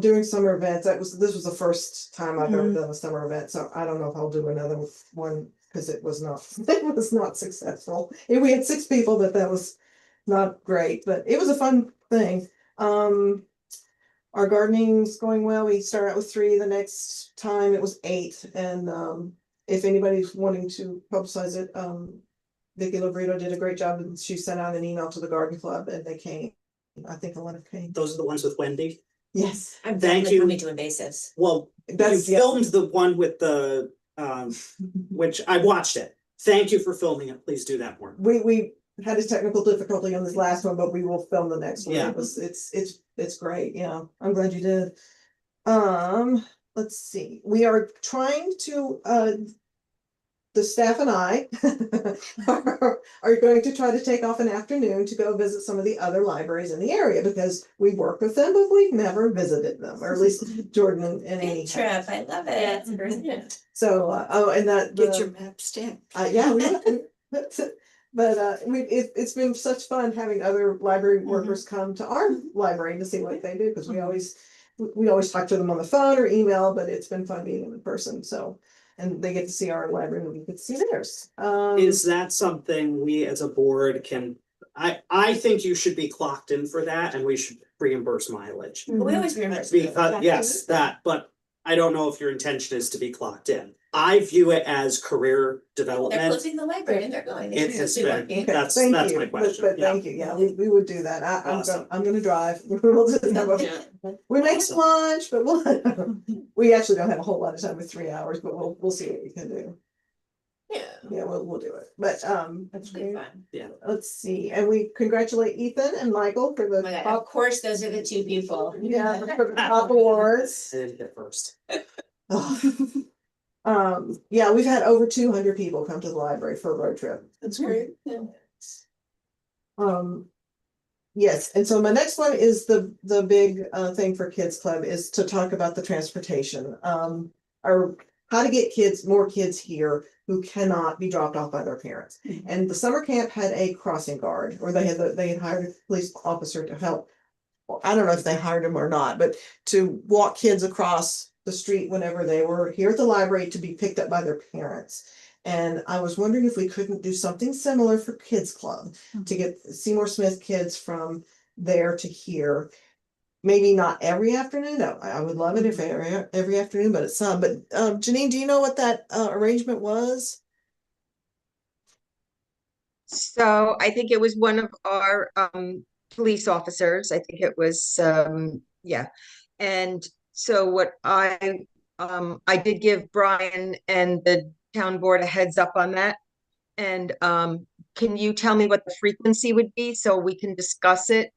doing summer events, this was the first time I've ever done a summer event, so I don't know if I'll do another one, because it was not successful. We had 6 people, but that was not great, but it was a fun thing. Our gardening's going well. We started out with 3, the next time it was 8, and if anybody's wanting to publicize it, Vicky Labrito did a great job, and she sent out an email to the garden club, and they came. I think a lot of came. Those are the ones with Wendy. Yes, I'm Thank definitely you. coming to invasives. Well, you that's yeah. filmed the one with the, which I watched it. Thank you for filming it. Please do that more. We had a technical difficulty on this last one, but we will film the next one. Yeah. It's great. Yeah, I'm glad you did. Let's see. We are trying to the staff and I are going to try to take off an afternoon to go visit some of the other libraries in the area, because we work with them, but we've never visited them, or at least Jordan and Amy Good have. trip, I love it. Yeah, it's great. So, and that. Get your map stamped. Yeah, but it's been such fun having other library workers come to our library to see what they do, because we always talk to them on the phone or email, but it's been fun being in person, so. And they get to see our library and we get to see theirs. Is that something we as a board can, I think you should be clocked in for that, and we should reimburse mileage. We always reimburse. Because, yes, that, but I don't know if your intention is to be clocked in. I view it as career They're development. closing the library and they're going. It has been, Okay, that's thank my you, question. but Yeah. thank you, yeah, we would do that. Awesome. I'm gonna drive. We'll just have we make Awesome. lunch, but we actually don't have a whole lot of time with 3 hours, but we'll see what we can do. Yeah, we'll do it, but That's really fun. let's see, and we congratulate Ethan and Michael for Oh the my God, top, of course, those are the 2 people. yeah, for the top awards. I didn't get first. Yeah, we've had over 200 people come to the library for a road trip. That's great. Yes, and so my next one is the big thing for Kids Club is to talk about the transportation. Or how to get more kids here who cannot be dropped off by their parents. And the summer camp had a crossing guard, or they had hired a police officer to help. Well, I don't know if they hired him or not, but to walk kids across the street whenever they were here at the library to be picked up by their parents. And I was wondering if we couldn't do something similar for Kids Club to get Seymour Smith kids from there to here. Maybe not every afternoon. No, I would love it if every afternoon, but it's some. But Janine, do you know what that arrangement was? So I think it was one of our police officers. I think it was yeah. And so what I did give Brian and the town board a heads up on that. And can you tell me what the frequency would be so we can discuss it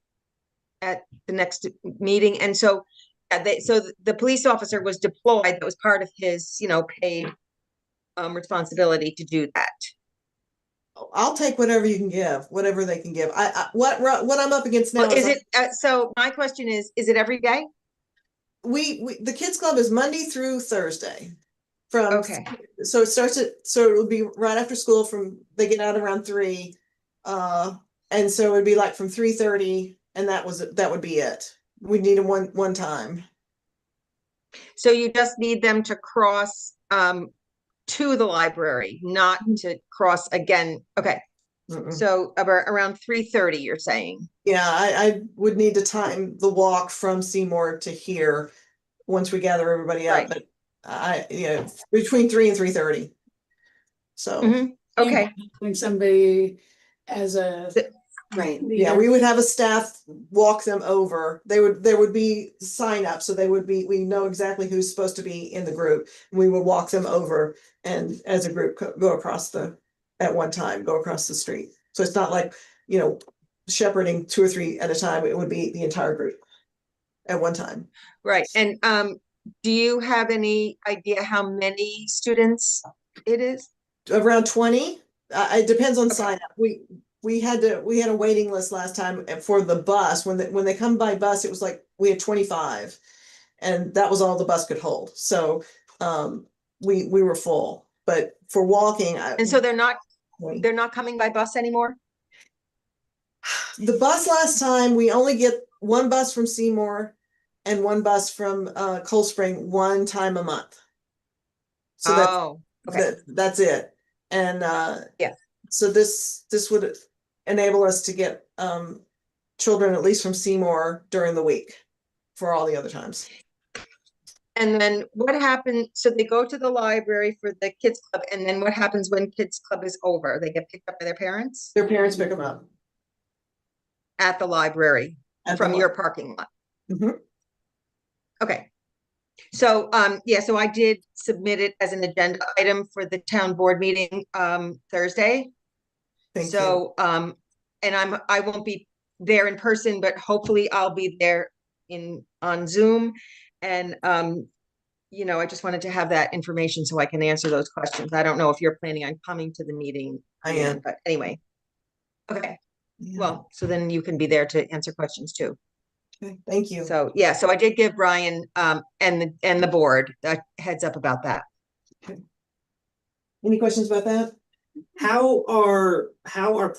at the next meeting? And so the police officer was deployed. That was part of his, paid responsibility to do that. I'll take whatever you can give, whatever they can give. What I'm up against now Well, is it so my question is it every day? the kids club is Monday through Thursday. From, Okay. so it starts so it would be right after school they get out around 3. And so it'd be like from 3:30 and that would be it. We need them one time. So you just need them to cross to the library, not to cross again. Okay, Mm-mm. so around 3:30, you're saying? Yeah, I would need to time the walk from Seymour to here once we gather everybody up, Right. but between 3 and 3:30. So, Mhm. Okay, Having somebody as a. right. yeah, we would have a staff walk them over. There would be sign up, so we know exactly who's supposed to be in the group. We would walk them over and as a group go across at one time, go across the street. So it's not like, shepherding 2 or 3 at a time. It would be the entire group at one time. Right, and do you have any idea how many students it is? Around 20. It depends on Okay. sign up. We had a waiting list last time for the bus. When they come by bus, it was like we had 25, and that was all the bus could hold. So we were full. But for walking, And so they're not coming by bus anymore? the bus last time we only get one bus from Seymour and one bus from Cold Spring one time a month. So okay. that's it. And Yeah. so this would enable us to get children at least from Seymour during the week for all the other times. And then what happened? So they go to the library for the kids club, and then what happens when kids club is over? They get picked up by their parents Their parents pick them up at the library from your parking lot. Mhm. Okay. So, yeah, so I did submit it as an agenda item for the town board meeting, Thursday. Thank So, and I won't be there in person, but hopefully I'll be there on Zoom. And, I just wanted to have that information so I can answer those questions. I don't know if you're planning on coming to the meeting. I am. But anyway. Okay, Yeah. well, so then you can be there to answer questions too. Okay, thank you. So, yeah, so I did give Brian, and the board a heads up about that. Any questions about that? How are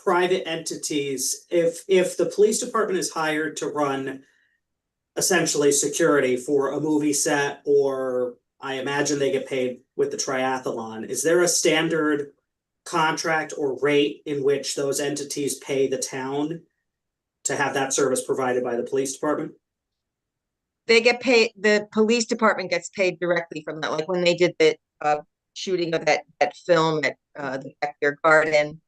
private entities, if the police department is hired to run essentially security for a movie set, or I imagine they get paid with the triathlon, is there a standard contract or rate in which those entities pay the town to have that service provided by the police department? They get paid, the police department gets paid directly from that, like when they did the shooting of that film at the backyard garden,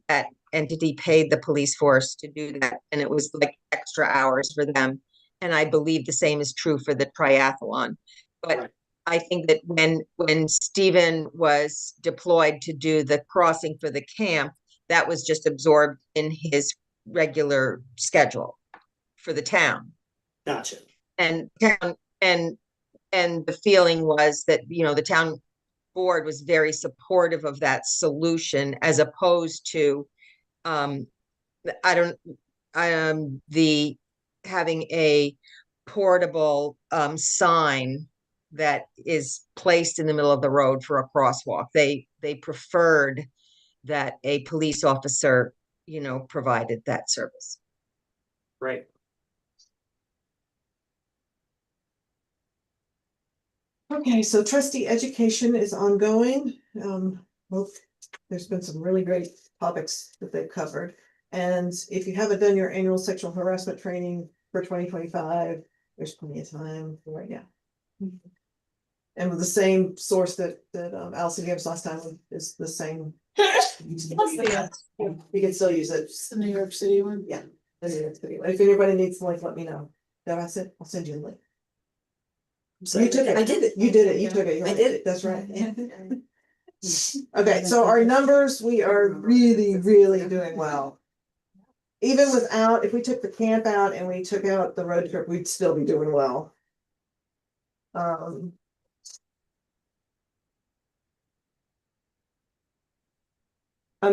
that entity paid the police force to do that, and it was like extra hours for them. And I believe the same is true for the triathlon. But Right. I think that when Stephen was deployed to do the crossing for the camp, that was just absorbed in his regular schedule for the town. Gotcha. And the feeling was that, the town board was very supportive of that solution, as opposed to the having a portable sign that is placed in the middle of the road for a crosswalk. They preferred that a police officer, provided that service. Right. Okay, so trustee education is ongoing. There's been some really great topics that they've covered. And if you haven't done your annual sexual harassment training for 2025, there's plenty of time right now. And with the same source that Allison gave us last time is the same. You can still use it. It's the New York City one. Yeah. the New York City. If anybody needs the link, let me know. Did I send? I'll send you the link. You took it. I did it. You did it. You took it. I did it. That's right. Okay, so our numbers, we are really, really doing well. Even without, if we took the camp out and we took out the road trip, we'd still be doing well. I'm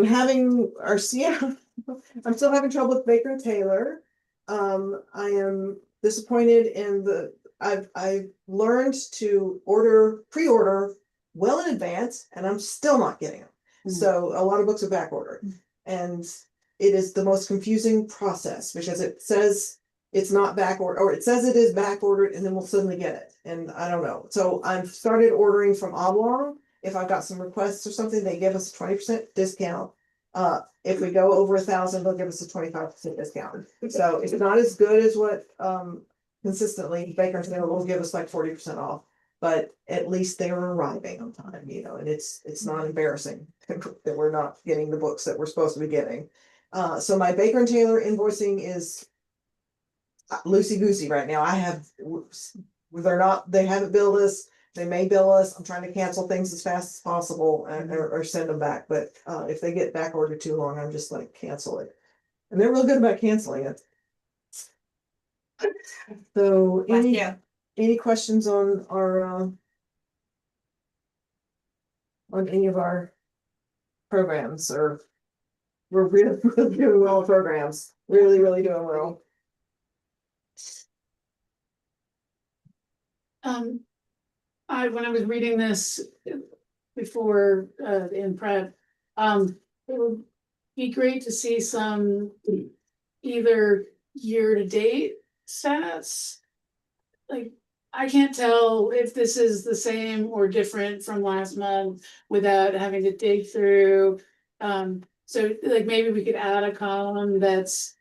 having our I'm still having trouble with Baker and Taylor. I am disappointed in I've learned to pre-order well in advance, and I'm still not getting them. So a lot of books are back ordered, and it is the most confusing process because it says it's not back ordered, or it says it is back ordered, and then we'll suddenly get it, and I don't know. So I've started ordering from Oblong. If I've got some requests or something, they give us a 20% discount. If we go over 1,000, they'll give us a 25% discount. So it's not as good as what consistently Baker and Taylor will give us like 40% off, but at least they're arriving on time, you know, and it's not embarrassing that we're not getting the books that we're supposed to be getting. So my Baker and Taylor invoicing is loosey goosey right now. They haven't billed us. They may bill us. I'm trying to cancel things as fast as possible or send them back. But if they get back ordered too long, I'm just like cancel it. And they're real good about canceling it. So any questions on our on any of our programs? Or we're really doing well programs. Really doing well. When I was reading this before in prep, it would be great to see some either year-to-date stats. Like, I can't tell if this is the same or different from last month without having to dig through. So like maybe we could add a column that's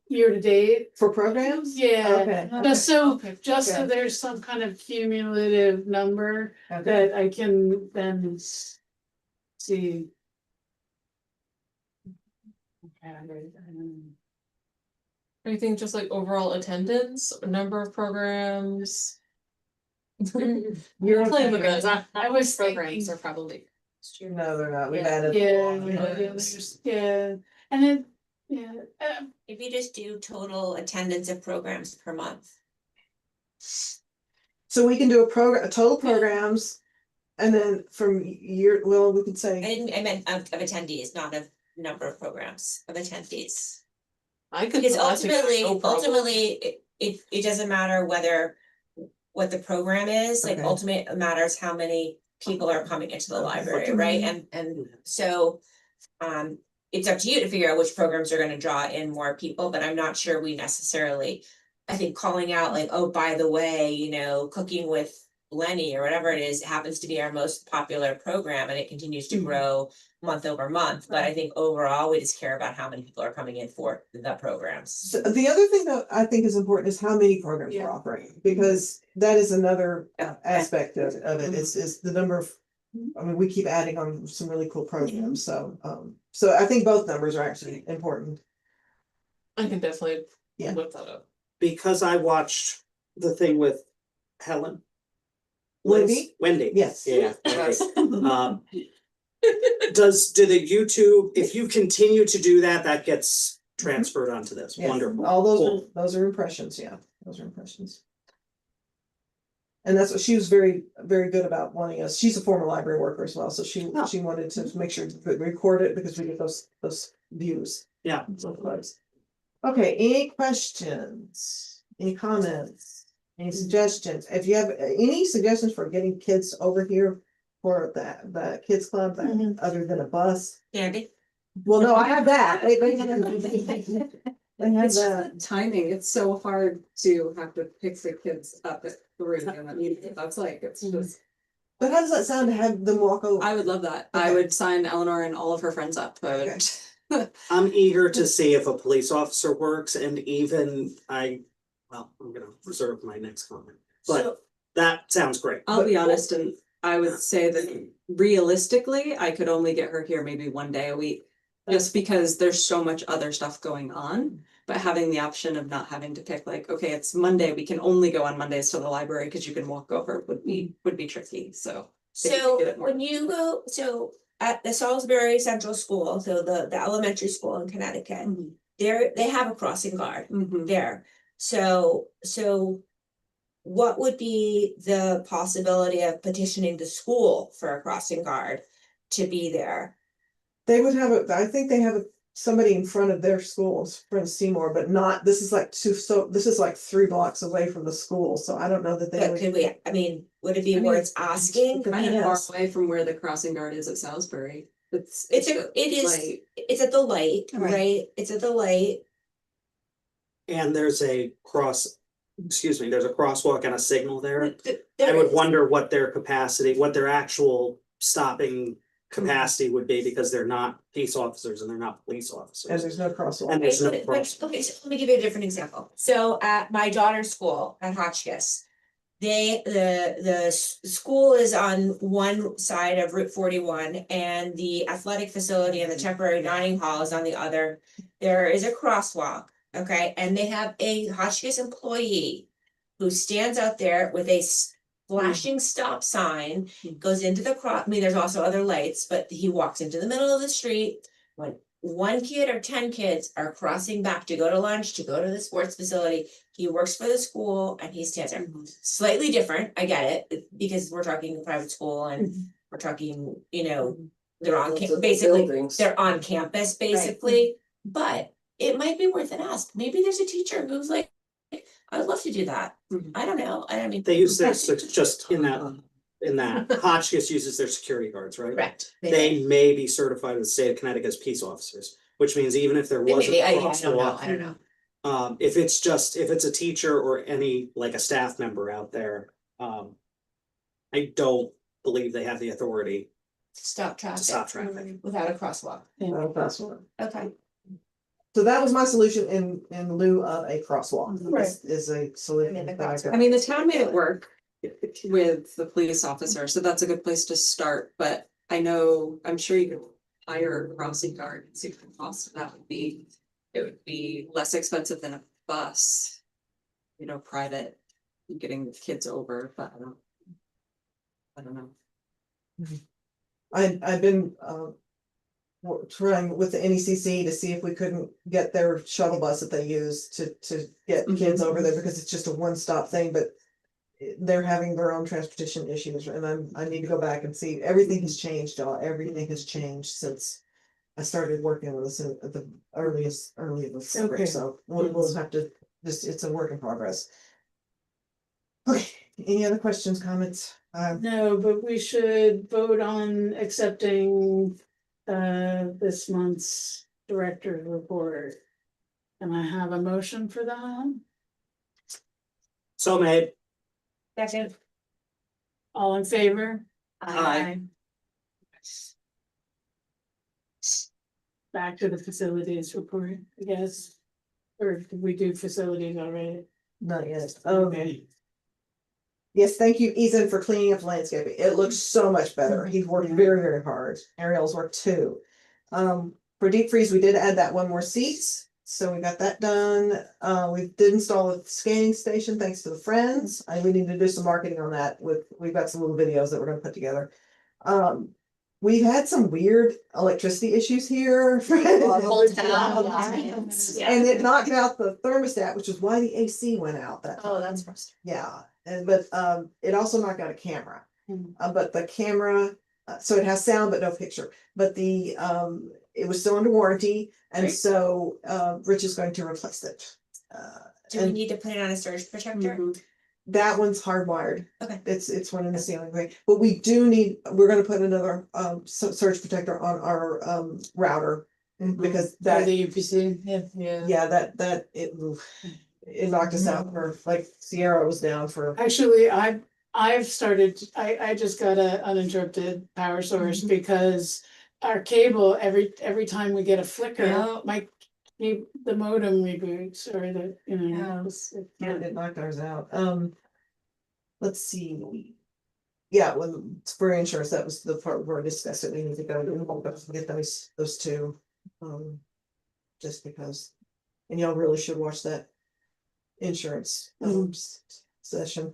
year-to-date. For programs? Yeah, Okay. just so Okay. there's some kind of cumulative number Okay. that I can then see. Are you think just like overall attendance, number of programs? You're Playing with it. I was Programs thinking, are probably. No, they're not. We've Yeah. added. yeah, and then, yeah, If you just do total attendance of programs per month. So we can do a total programs, and then from year, well, we could say, I meant of attendees, not of number of programs, of attendees. I could. Because put that together, no problem. ultimately, it doesn't matter what the program is, like Okay. ultimately it matters how many people are coming into the library, right? And so, it's up to you to figure out which programs are gonna draw in more people, but I'm not sure we necessarily. I think calling out like, oh, by the way, you know, Cooking with Lenny or whatever it is, happens to be our most popular program and it continues to grow month over month. But I think overall, we just care about how many people are coming in for the programs. so the other thing that I think is important is how many programs we're offering, because that is another aspect of it, is the number of. I mean, we keep adding on some really cool programs, so I think both numbers are actually important. I can definitely Yeah. whip that up. Because I watched the thing with Helen. Wendy? Wendy. Yes. Yeah. Wendy. Do the YouTube, if you continue to do that, that gets transferred onto this. Yeah, Wonderful. all Cool. those are impressions, yeah, those are impressions. And that's what she was very good about wanting us. She's a former library worker as well, so she wanted to make sure to record it because we get those views. Yeah. So close. Okay, any questions, any comments, any suggestions? If you have any suggestions for getting kids over here for the kids club, other than a bus? Andy? Well, no, I have that. They have It's just that. the timing, it's so hard to have to pick the kids up at 3 and then that's like, it's just. But how does that sound to have them walk over? I would love that. I Okay. would sign Eleanor and all of her friends up, I would. Okay. I'm eager to see if a police officer works and even I'm gonna reserve my next comment, but that sounds great. I'll be honest, and I would say that realistically, I could only get her here maybe 1 day a week. Just because there's so much other stuff going on, but having the option of not having to pick like, okay, it's Monday, we can only go on Mondays to the library because you can walk over would be tricky, so. if you So could get it more- when you go, at the Salisbury Central School, so the elementary school in Connecticut, Mhm. they have a crossing guard Mhm. there. So what would be the possibility of petitioning the school for a crossing guard to be there? They would have I think they have a somebody in front of their schools, front of Seymour, but not, this is like this is like 3 blocks away from the school, so I don't know that they But would. could we, I mean, would it be I mean, worth asking? But Kind of far yes. away from where the crossing guard is at Salisbury. It is, it's at the light, Right. right? It's at the light. And there's a there's a crosswalk and a signal there. I There would is. wonder what their capacity, what their actual stopping capacity would be, because they're not peace officers and they're not police And officers. there's no crosswalk. And there's no Okay, cross. okay, so let me give you a different example. So at my daughter's school at Hotchkiss. The school is on one side of Route 41 and the athletic facility and the temporary dining hall is on the other. There is a crosswalk, okay, and they have a Hotchkiss employee. Who stands out there with a flashing stop sign, goes into the cross, I mean, there's also other lights, but he walks into the middle of the street. When 1 kid or 10 kids are crossing back to go to lunch, to go to the sports facility, he works for the school and he stands there. Slightly different, I get it, because we're talking private school and we're talking, you know, they're on basically, they're on campus basically. But it might be worth an ask. Maybe there's a teacher who's like, I'd love to do that. I don't know. I mean. They use their, just in that Hotchkiss uses their security guards, right? Correct. They may be certified with the state of Connecticut as peace officers, which means even if there wasn't. Maybe, a I don't know, crosswalk, I don't know. if it's a teacher or any, like a staff member out there, I don't believe they have the authority Stop to traffic. stop traffic. Without a crosswalk. No crosswalk. Okay. So that was my solution in lieu of a crosswalk, Right. is a solution. I mean, that I that's- got. I mean, the town made it work with the police officer, so that's a good place to start, but I know, I'm sure you could hire a crossing guard and see what the cost of that would be. It would be less expensive than a bus, you know, private, getting kids over, but I don't know. I've been trying with the NECC to see if we couldn't get their shuttle bus that they use to get kids over there, because it's just a one-stop thing, but they're having their own transportation issues, and I need to go back and see. Everything has changed, y'all. Everything has changed since I started working on this at the early of the spring, Okay. so we'll have to, it's a work in progress. Okay, any other questions, comments? No, but we should vote on accepting this month's director's report. Can I have a motion for that? So made. Second. All in favor? Aye. Back to the facilities report, I guess. Or did we do facilities already? Not yet. Okay. Yes, thank you, Ethan, for cleaning up the landscaping. It looks so much better. He's worked very, very hard. Ariel's worked too. For deep freeze, we did add that 1 more seat, so we got that done. We did install a scanning station, thanks to the friends. We need to do some marketing on that we've got some little videos that we're gonna put together. We've had some weird electricity issues here. Whole town. And it knocked out the thermostat, which is why the AC went out that time. Oh, that's frustrating. Yeah, but it also knocked out a camera. Hmm. But the camera, so it has sound but no picture, but it was still under warranty, and Great. so Rich is going to replace it. Do we And need to put it on a surge protector? that one's hardwired. Okay. It's one in the ceiling, right? But we're gonna put another surge protector on our router. Because For that, the UPC, yeah, that it knocked us out for, like, Sierra was down for. Actually, I've started, I just got a uninterrupted power source because our cable, every time we get a flicker, Yeah. the modem reboots or the, you know. Yeah. It knocked ours out. Let's see. Yeah, when for insurance, that was the part where I discussed it. We need to go and get those two. Just because, and y'all really should watch that insurance session.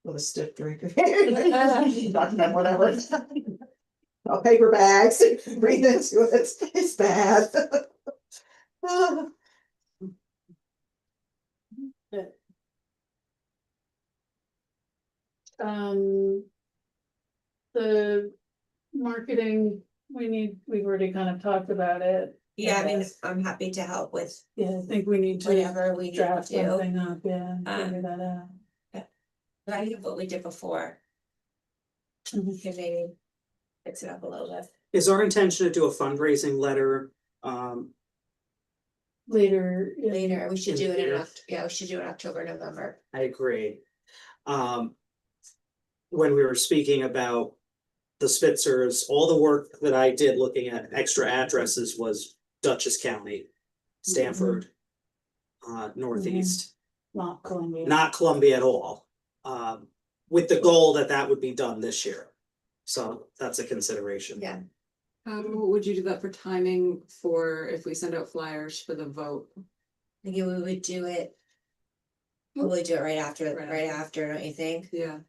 With a stiff drink. Talking about whatever. Paper bags, breathe into it, it's bad. The marketing, we've already kind of talked about it. Yeah, I mean, guess. I'm happy to help with Yeah, I think we need to whatever we need to draft do. something up, yeah, Um, figure that out. But I think what we did before. We can maybe fix it up a little bit. Is our intention to do a fundraising letter? Later. Later, we should do it in Yeah. yeah, we should do it in October, November. I agree. When we were speaking about the Spitzers, all the work that I did looking at extra addresses was Dutchess County, Stanford, Northeast, Not Columbia. not Columbia at all. With the goal that that would be done this year. So that's a consideration. Yeah. How would you do that for timing for if we send out flyers for the vote? I think we would do it. Probably do it right after, Right right after, don't you think? Yeah.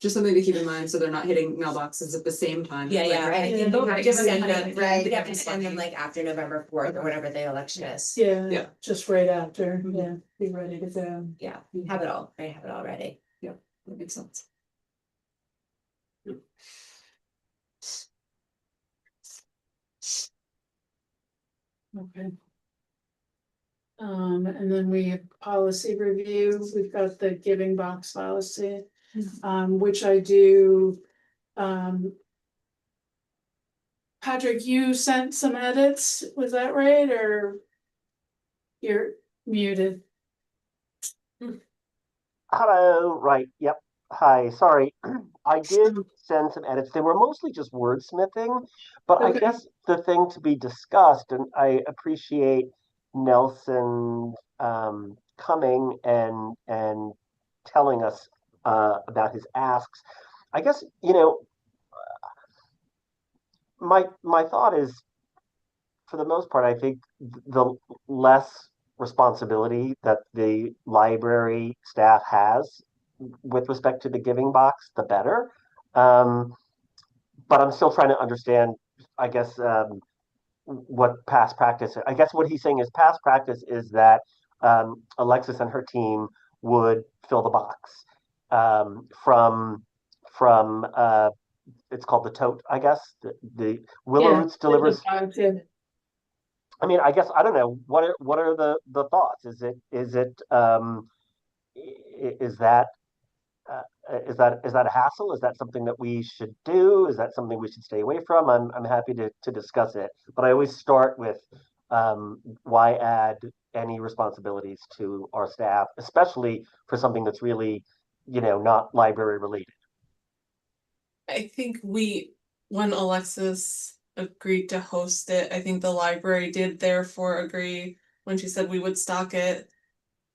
Just something to keep in mind, so they're not hitting mailboxes at the same time. Yeah, yeah, right. I think Yeah, we have to give us send time. them, Right. we'd have to send them like after November 4th or whatever the election is. Yeah, Yeah. just right after, Mhm. yeah, be ready to go. Yeah, have it all, right, have it all ready. That makes sense. Okay. And then we have policy review, we've got the giving box policy, which I do, Patrick, you sent some edits, was that right, or? You're muted. Hello, right, yep. Hi, sorry. I did send some edits. They were mostly just wordsmithing, but I Okay. guess the thing to be discussed, and I appreciate Nelson coming and telling us about his asks. I guess, my thought is, for the most part, I think the less responsibility that the library staff has with respect to the giving box, the better. But I'm still trying to understand, I guess, what past practice. I guess what he's saying is past practice is that Alexis and her team would fill the box from it's called the tote, I guess. The Willow Yeah, Roots delivers. I mean, I guess I don't know. What are the thoughts? Is that is that a hassle? Is that something that we should do? Is that something we should stay away from? I'm happy to discuss it, but I always start with why add any responsibilities to our staff, especially for something that's really, not library related. I think when Alexis agreed to host it, I think the library did therefore agree when she said we would stock it.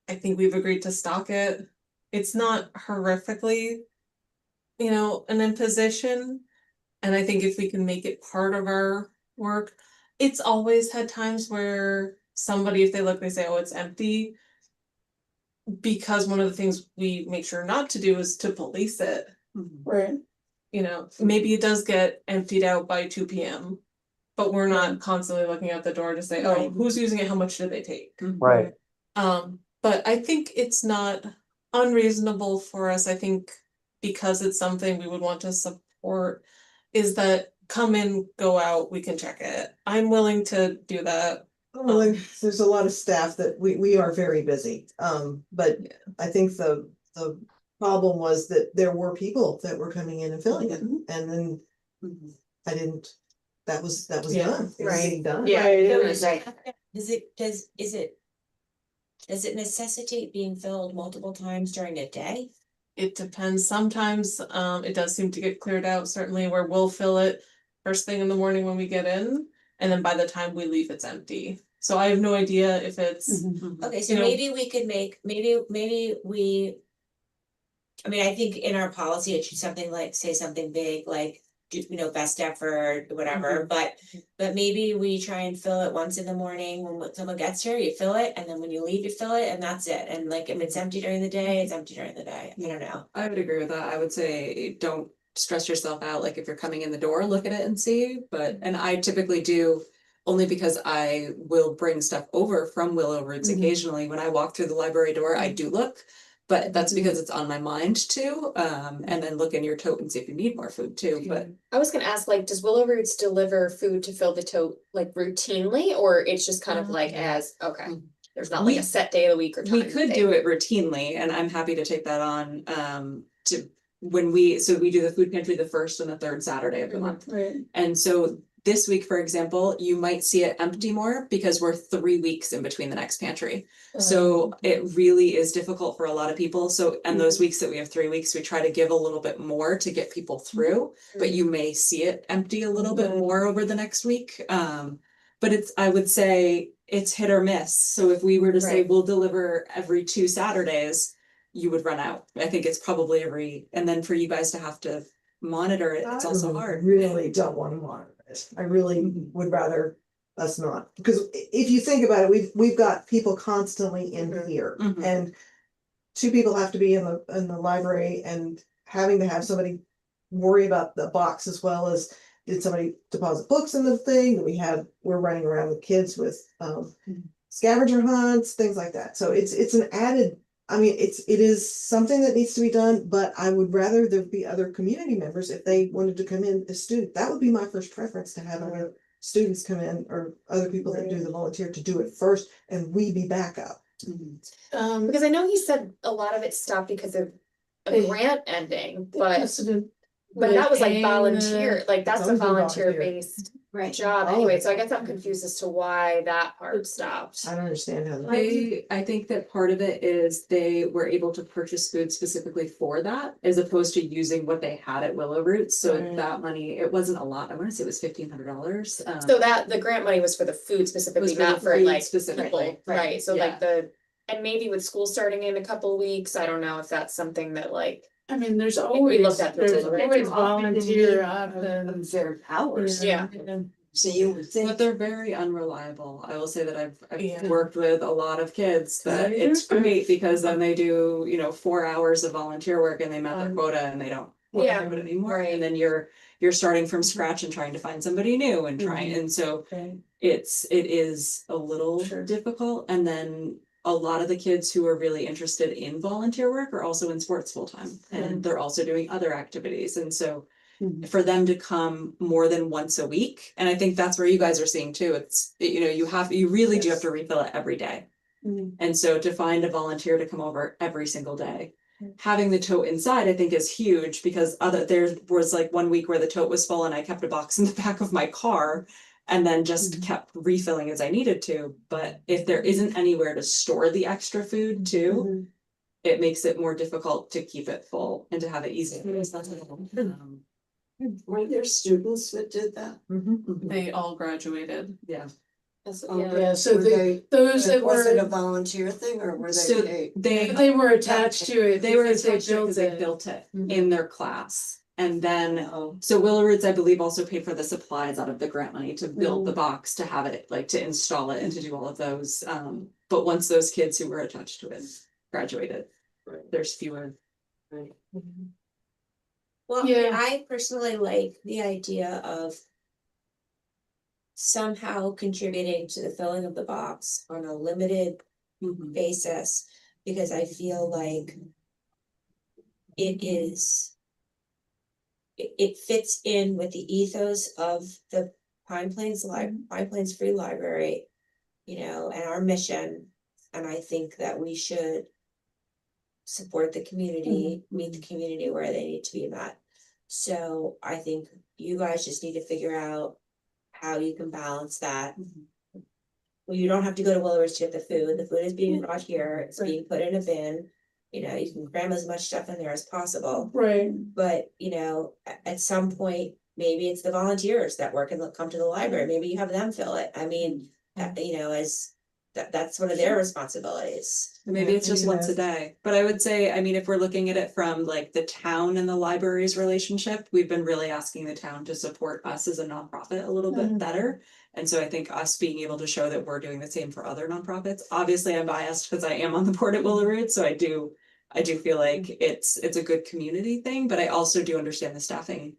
I think we've agreed to stock it. It's not horrifically, an imposition. And I think if we can make it part of our work, it's always had times where somebody, if they look, they say, oh, it's empty. Because one of the things we make sure not to do is to police it. Right. Maybe it does get emptied out by 2 p.m. But we're not constantly looking at the door to say, oh, Right. who's using it? How much did they take? Right. But I think it's not unreasonable for us. I think because it's something we would want to support is that come in, go out, we can check it. I'm willing to do that. Well, there's a lot of staff that we are very busy, but I think the problem was that there were people that were coming in and filling it, and then I didn't, that was Yeah, done, it was right. getting done. Yeah. Right, That it was was- right. Does it necessitate being filled multiple times during a day? It depends. Sometimes it does seem to get cleared out, certainly where we'll fill it first thing in the morning when we get in, and then by the time we leave, it's empty. So I have no idea if it's Okay, so You know- maybe we could maybe we. I mean, I think in our policy, it should say something big like, best effort, whatever, but maybe we try and fill it once in the morning when someone gets here, you fill it, and then when you leave, you fill it, and that's it. And like, if it's empty during the day, it's empty during the day. I don't know. I would agree with that. I would say don't stress yourself out. Like if you're coming in the door, look at it and see. And I typically do only because I will bring stuff over from Willow Roots occasionally. When I walk through the library door, I do look. But that's because it's on my mind too, and then look in your tote and see if you need more food too, but. I was gonna ask, like, does Willow Roots deliver food to fill the tote like routinely, or it's just kind of like as, okay, there's not like We- a set day of the week or time? We could do it routinely, and I'm happy to take that on, when we do the food pantry the first and the third Saturday of the month. Right. And so this week, for example, you might see it empty more because we're 3 weeks in between the next pantry. So it really is difficult for a lot of people. So, and those weeks that we have 3 weeks, we try to give a little bit more to get people through, but you may see it empty a little bit more over the next week. But I would say it's hit or miss. So if we were to say Right. we'll deliver every 2 Saturdays, you would run out. I think it's probably and then for you guys to have to monitor it, it's also hard. Really don't want to monitor it. I really would rather us not, because if you think about it, we've got people constantly in here, Mhm. and 2 people have to be in the library, and having to have somebody worry about the box as well as, did somebody deposit books in the thing? We're running around with kids with scavenger hunts, things like that. So it's an added, I mean, it is something that needs to be done, but I would rather there be other community members if they wanted to come in as students. That would be my first preference, to have other students come in, or other people that do the volunteer to do it first, and we be backup. Because I know he said a lot of it stopped because of a They- grant ending, but Were they that was like paying the- volunteer, like that's a always been volunteer volunteer. based Right. job All of anyway, it. so I guess I'm confused as to why that part stopped. I don't understand how. I think that part of it is they were able to purchase food specifically for that, as opposed to using what they had at Willow Roots, so Right. that money, it wasn't a lot, I wanna say it was $1,500. So that, the grant money was for the food specifically, for the not for food like specifically, people, right, so like yeah. and maybe with school starting in a couple weeks, I don't know if that's something that like. I mean, there's we always, looked at there's those already. always volunteer options. Their powers. Yeah. So you would think. But they're very unreliable. I will say that I've Yeah. worked with a lot of kids that Yeah. it's great because then they do, 4 hours of volunteer work and they met their quota and they don't want Yeah, to do it anymore. right. And then you're starting from scratch and trying to find somebody new and trying, and so it is a little Sure. difficult. And then a lot of the kids who are really interested in volunteer work are also in sports full time, and they're also doing other activities. And so for them to come more than once a week, and I think that's where you guys are seeing too, you really do have to refill it every day. And so to find a volunteer to come over every single day, having the tote inside, I think is huge, because there was like 1 week where the tote was full and I kept a box in the back of my car and then just kept refilling as I needed to. But if there isn't anywhere to store the extra food too, it makes it more difficult to keep it full and to have it easy. Were there students that did that? They all graduated. Yeah. Yeah, so Were they- those that Was it a were, volunteer thing or were So they paid? they were attached to it. They were because attached to it because they built it in their class. And then, so Willow Roots, I believe, also paid for the supplies out of the grant money to build the box, to have it, like to install it and to do all of those. But once those kids who were attached to it graduated, there's fewer. Well, Yeah. I personally like the idea of somehow contributing to the filling of the box on a limited basis, because I feel like it fits in with the ethos of the Pine Plains Pine Plains Free Library, and our mission. And I think that we should support the community, meet the community where they need to be met. So I think you guys just need to figure out how you can balance that. Well, you don't have to go to Willow Ridge to get the food is being brought here, it's being put in a bin. You can cram as much stuff in there as possible, Right, but at some point, maybe it's the volunteers that work and come to the library, maybe you have them fill it. I mean, as that's one of their responsibilities. Maybe it's just once a day, but I would say, I mean, if we're looking at it from like the town and the library's relationship, we've been really asking the town to support us as a nonprofit a little bit better. And so I think us being able to show that we're doing the same for other nonprofits, obviously I'm biased because I am on the board at Willow Roots, so I do feel like it's a good community thing, but I also do understand the staffing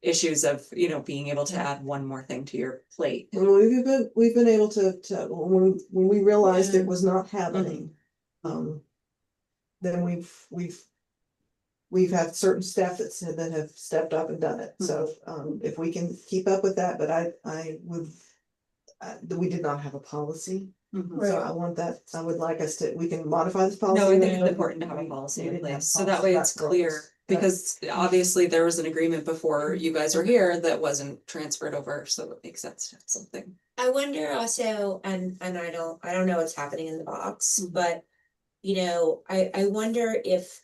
issues of, being able to add one more thing to your plate. Well, we've been able to when we realized it was not happening. then we've had certain staff that have stepped up and done it. So, if we can keep up with that, but I would, we did not have a policy. So I want that, I would like us to, we can modify this policy. No, I think it's but important to have a we policy didn't in have a place, so that policy. way it's That's clear. gross. Because obviously there was an agreement before you guys were here that wasn't transferred over, so it makes sense to have something. I wonder also, and I don't know what's happening in the box, but. You know, I wonder if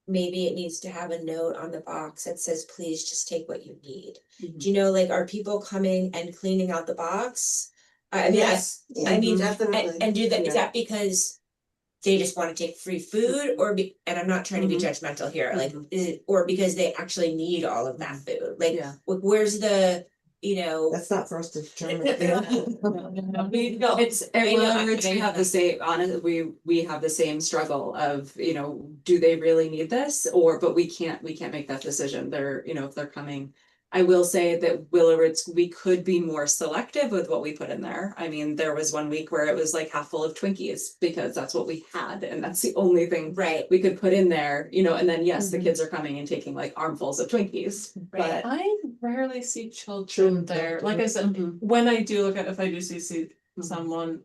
maybe it needs to have a note on the box that says, please just take what you need. Do you know, like, are people coming and cleaning out the box? I mean, Yes. I mean, Definitely. and do that, is Yeah. that because they just wanna take free food, or and I'm not trying to be Mhm. judgmental here, like, is it, or because they actually need all of that food, like, Yeah. where's the, you know. That's not for us to determine. No, It's, I know, well, I- we have the same, honestly, we have the same struggle of, you know, do they really need this? Or, but we can't make that decision. They're, you know, if they're coming. I will say that Willow Roots, we could be more selective with what we put in there. I mean, there was one week where it was like half full of Twinkies because that's what we had and that's the only thing right, we could put in there, you know, and then yes, the kids are coming and taking like armfuls of Twinkies, Right. but. I rarely see children Children there. don't. Like I said, Mhm. when I do look at, if I do see Mhm. someone,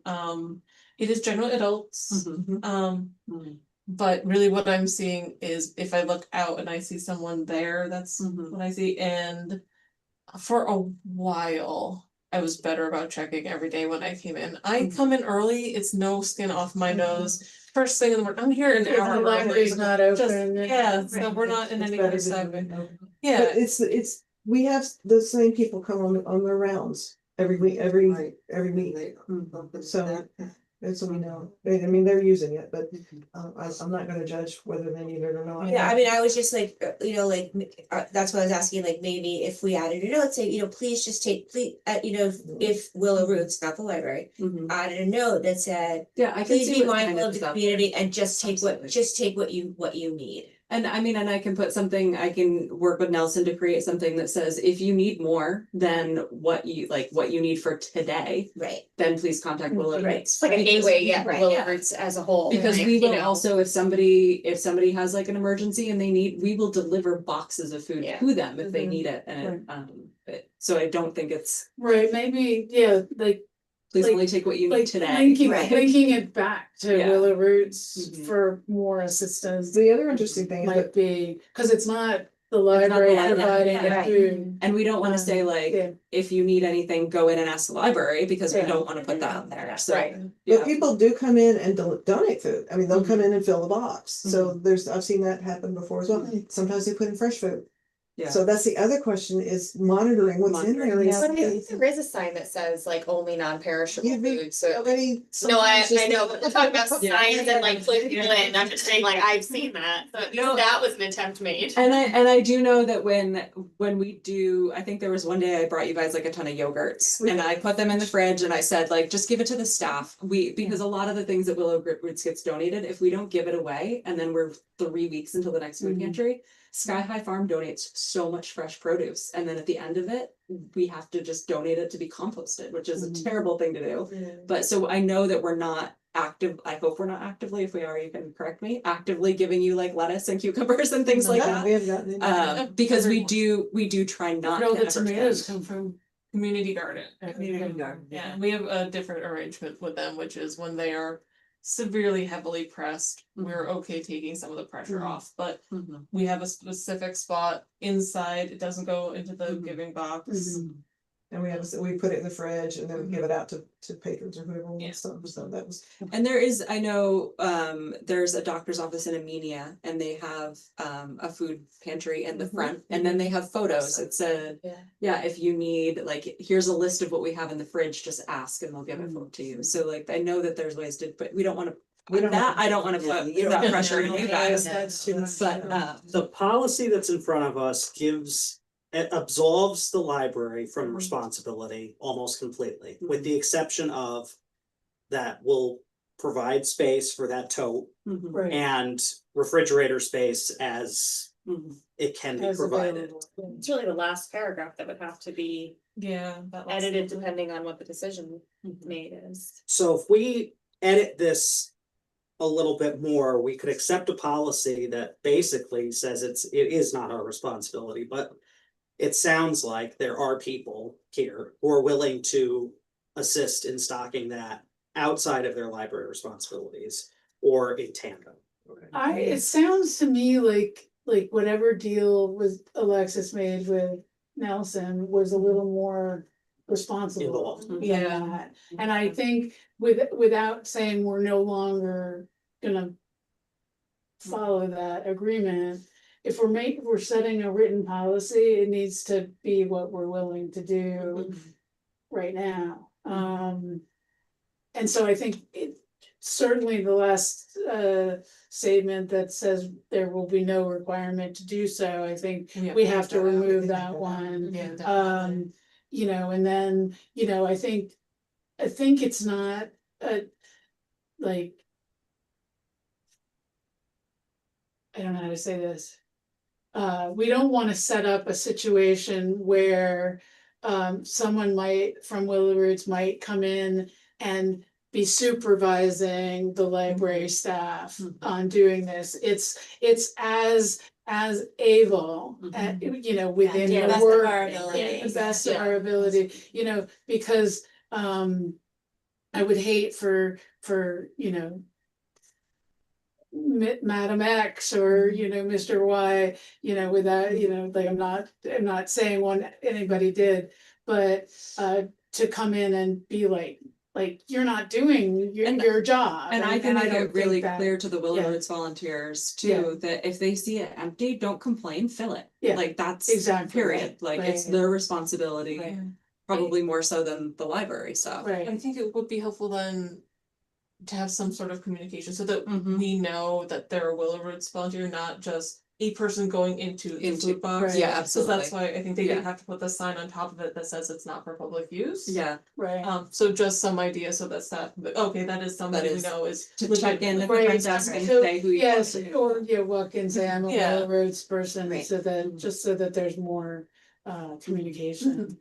it is generally adults. Mhm. Mhm. But really what I'm seeing is if I look out and I see someone there, that's Mhm. what I see. And for a while, I was better about checking every day when I came in. I Mhm. come in early, it's no skin off my nose. First thing in the morning, I'm here an The hour library's early. not Just, open. yeah, so we're not in It's any better kind of than cyber. being open. Yeah, But it's, we have the same people come on their rounds every week, every week. So that's what we know. I mean, they're using it, but I'm not gonna judge whether they need it or not. yeah, I mean, I was just like, you know, like, that's what I was asking, like, maybe if we added a note, say, you know, please just take, please, you know, if Willow Roots, not the library. Mhm. Added a note that said, Yeah, I can please see be what kind mindful of the stuff. community and just take what Absolutely. you need. And I mean, and I can put something, I can work with Nelson to create something that says, if you need more than what you need for today, Right. then please contact Willow Right. Roots. It's like a right? gateway, yeah, Right, Willow yeah. Roots as a whole. Because like, we you will know. also, if somebody has like an emergency and we will deliver boxes of food Yeah. to them if they Mhm. need it, and so I don't think it's, Right, maybe, yeah, like please Like- only take what you need like today. linking Right. it back to Yeah. Willow Roots Mhm. for more assistance The other interesting thing is that might be, cause it's not the not the library library, providing the right. food. And we don't wanna say like, Yeah. if you need anything, go in and ask the library, because we Yeah. don't wanna put that out there, so. Right. But Yeah. people do come in and donate food. I mean, they'll come Mhm. in and fill the box. So I've seen that happen before as well. Sometimes they put in fresh food. Yeah. So that's the other question, is monitoring what's in there. Monitoring, is- But if there is a sign that says like only non-perishable You'd be- food, so. Nobody. No, I sometimes just- know, but we're talking about Yeah. signs and like putting it in, I'm just saying like, I've seen that, so No. that was an attempt made. And I do know that when we do, I think there was one day I brought you guys like a ton of yogurts and I put them in the fridge and I said like, just give it to the staff. Because a lot of the things that Willow Roots gets donated, if we don't give it away and then we're 3 weeks until the next food pantry, Sky High Farm donates so much fresh produce, and then at the end of it, we have to just donate it to be composted, which is a terrible thing to do. But so I know that we're not active, I hope we're not actively, if we are, you can correct me, actively giving you like lettuce and cucumbers and things like No, that. we haven't gotten any. Because we do try not Where all to the ever tomatoes spend. come from. community garden. Community garden, Yeah, we have a different arrangement with them, which is when they are severely heavily pressed, we're okay taking some of the pressure Mhm. off, but Mhm. we have a specific spot inside, it doesn't go into the Mhm. giving box. Mhm. And we put it in the fridge and then give it out to patrons or whoever Yeah. wants some, so that was. And there is, I know, there's a doctor's office in Amenia and they have a food pantry in the front and then they have photos. It's yeah, if you need, like, here's a list of what we have in the fridge, just ask and they'll give it to you. So like, I know that there's ways to, but we don't wanna, We don't have- I don't wanna put you don't that have- pressure on you guys. That's too much. But The policy that's in front of us it absolves the library from responsibility almost completely, with the exception of that we'll provide space for that tote mhm, Right. and refrigerator space as mhm. it can be As provided. available. It's really the last paragraph that would have to be Yeah. that last edited one. depending on what the decision Mhm. made is. So if we edit this a little bit more, we could accept a policy that basically says it is not our responsibility, but it sounds like there are people here who are willing to assist in stocking that outside of their library responsibilities or in tandem. It sounds to me like whatever deal was Alexis made with Nelson was a little more responsible Involved. than Yeah. that. And I think without saying we're no longer gonna follow that agreement, if we're setting a written policy, it needs to be what we're willing to do right now. And so I think it certainly the last statement that says there will be no requirement to do so, I think we have to remove that one. Yeah. You know, and then, you know, I think it's not like, I don't know how to say this. We don't want to set up a situation where someone from Willow Roots might come in and be supervising the library staff on doing this. It's as able, you know, within Yeah, the best of work, our ability. the best of our ability, you know, because I would hate for you know, Madam X or, you know, Mr. Y, you know, without, you know, like I'm not saying anybody did, but to come in and be like you're not doing your job. And I can make don't it really think that- clear to the Willow yeah. Roots volunteers Yeah. too, that if they see it empty, don't complain, fill it. Yeah, Like that's exactly, period, like it's right. their responsibility, Right. probably more so than the library stuff. Right. I think it would be helpful then to have some sort of communication so that Mhm. we know that they're a Willow Roots volunteer, not just a person going into the Into- food box. Right. Yeah, So absolutely. that's why I think they Yeah. did have to put the sign on top of it that says it's not for public use. Yeah, Right. So just some idea so that's that, okay, that is somebody we is know is. to check in at the Right, front desk and so, say who you yes, want to. or walk in, say I'm a Yeah. Willow Roots person, Right. so that, just so that there's more communication.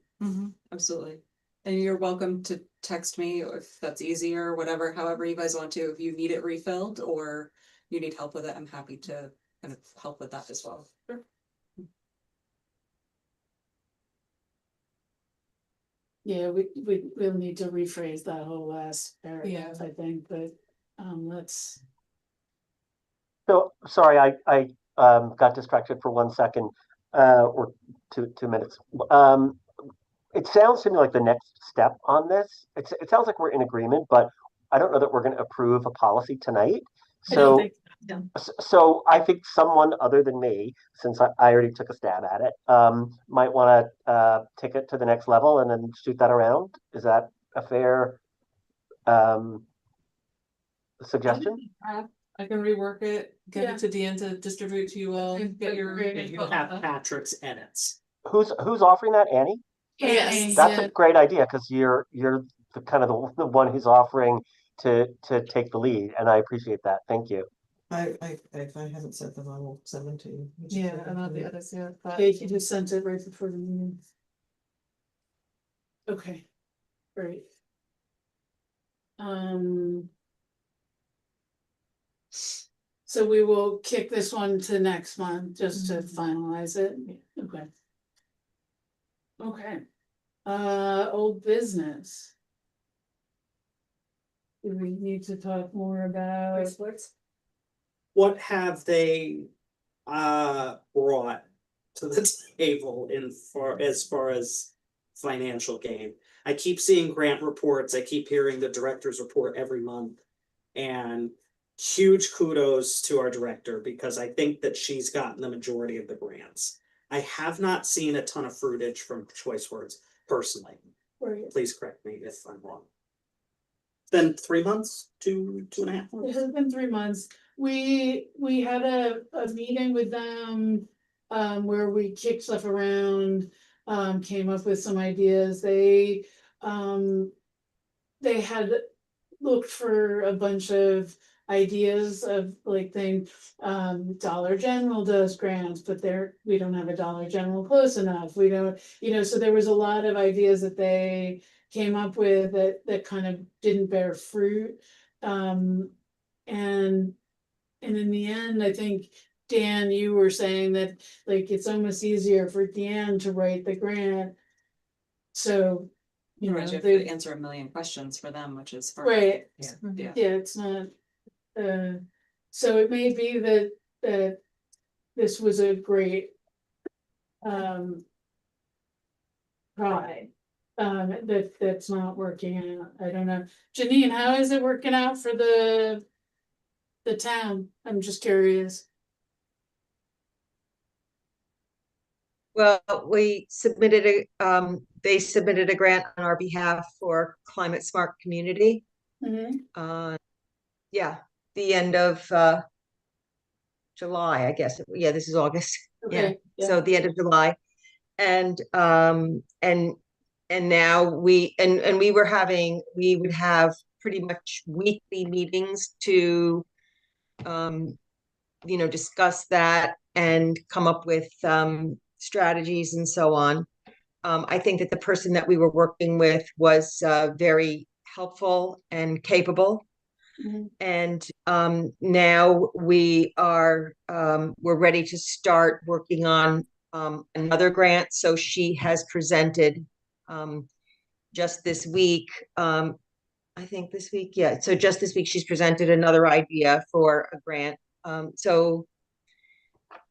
Absolutely. And you're welcome to text me if that's easier, whatever, however you guys want to, if you need it refilled or you need help with it, I'm happy to kind of help with that as well. Yeah, we'll need to rephrase that whole last paragraph, I think, but let's. So, sorry, I got distracted for 1 second, or 2 minutes. It sounds to me like the next step on this, it sounds like we're in agreement, but I don't know that we're gonna approve a policy tonight. I don't So, think, no. so I think someone other than me, since I already took a stab at it, might wanna take it to the next level and then shoot that around. Is that a fair suggestion? I can rework it, get Yeah. it to Deanne to distribute to you all, get your. Great. And you input on have that. Patrick's edits. Who's offering that, Annie? Yes. That's a great idea, because you're the kind of the one who's offering to take the lead, and I appreciate that. Thank you. If I haven't sent them, I will send them to you. Yeah, and all the others, yeah. but- Yeah, you just sent it right before the meeting. Okay, great. So we will kick this one to next month, just to finalize it, okay. Okay, old business. Do we need to talk more about? What have they brought to the table as far as financial gain? I keep seeing grant reports, I keep hearing the director's report every month. And huge kudos to our director, because I think that she's gotten the majority of the grants. I have not seen a ton of fruitage from Choice Words personally. Right. Please correct me if I'm wrong. Been 3 months, 2.5 It months? has been 3 months. We had a meeting with them, where we kicked stuff around, came up with some ideas. They had looked for a bunch of ideas of like things, Dollar General does grants, but we don't have a Dollar General close enough. We don't, so there was a lot of ideas that they came up with that kind of didn't bear fruit. And in the end, I think, Dan, you were saying that like it's almost easier for Dan to write the grant. So, you Right, know, you have they, to answer a million questions for them, which is. right, Yeah. yeah, it's not, so it may be that this was a great try. That's not working out. I don't know. Janine, how is it working out for the town? I'm just curious. Well, we submitted they submitted a grant on our behalf for Climate Smart Community. Yeah, the end of July, I guess. Yeah, this is August. Okay, yeah. So the end of July. And now we would have pretty much weekly meetings to discuss that and come up with strategies and so on. I think that the person that we were working with was very helpful and capable. And now we're ready to start working on another grant. So she has presented just this week. I think this week, yeah. So just this week, she's presented another idea for a grant. So,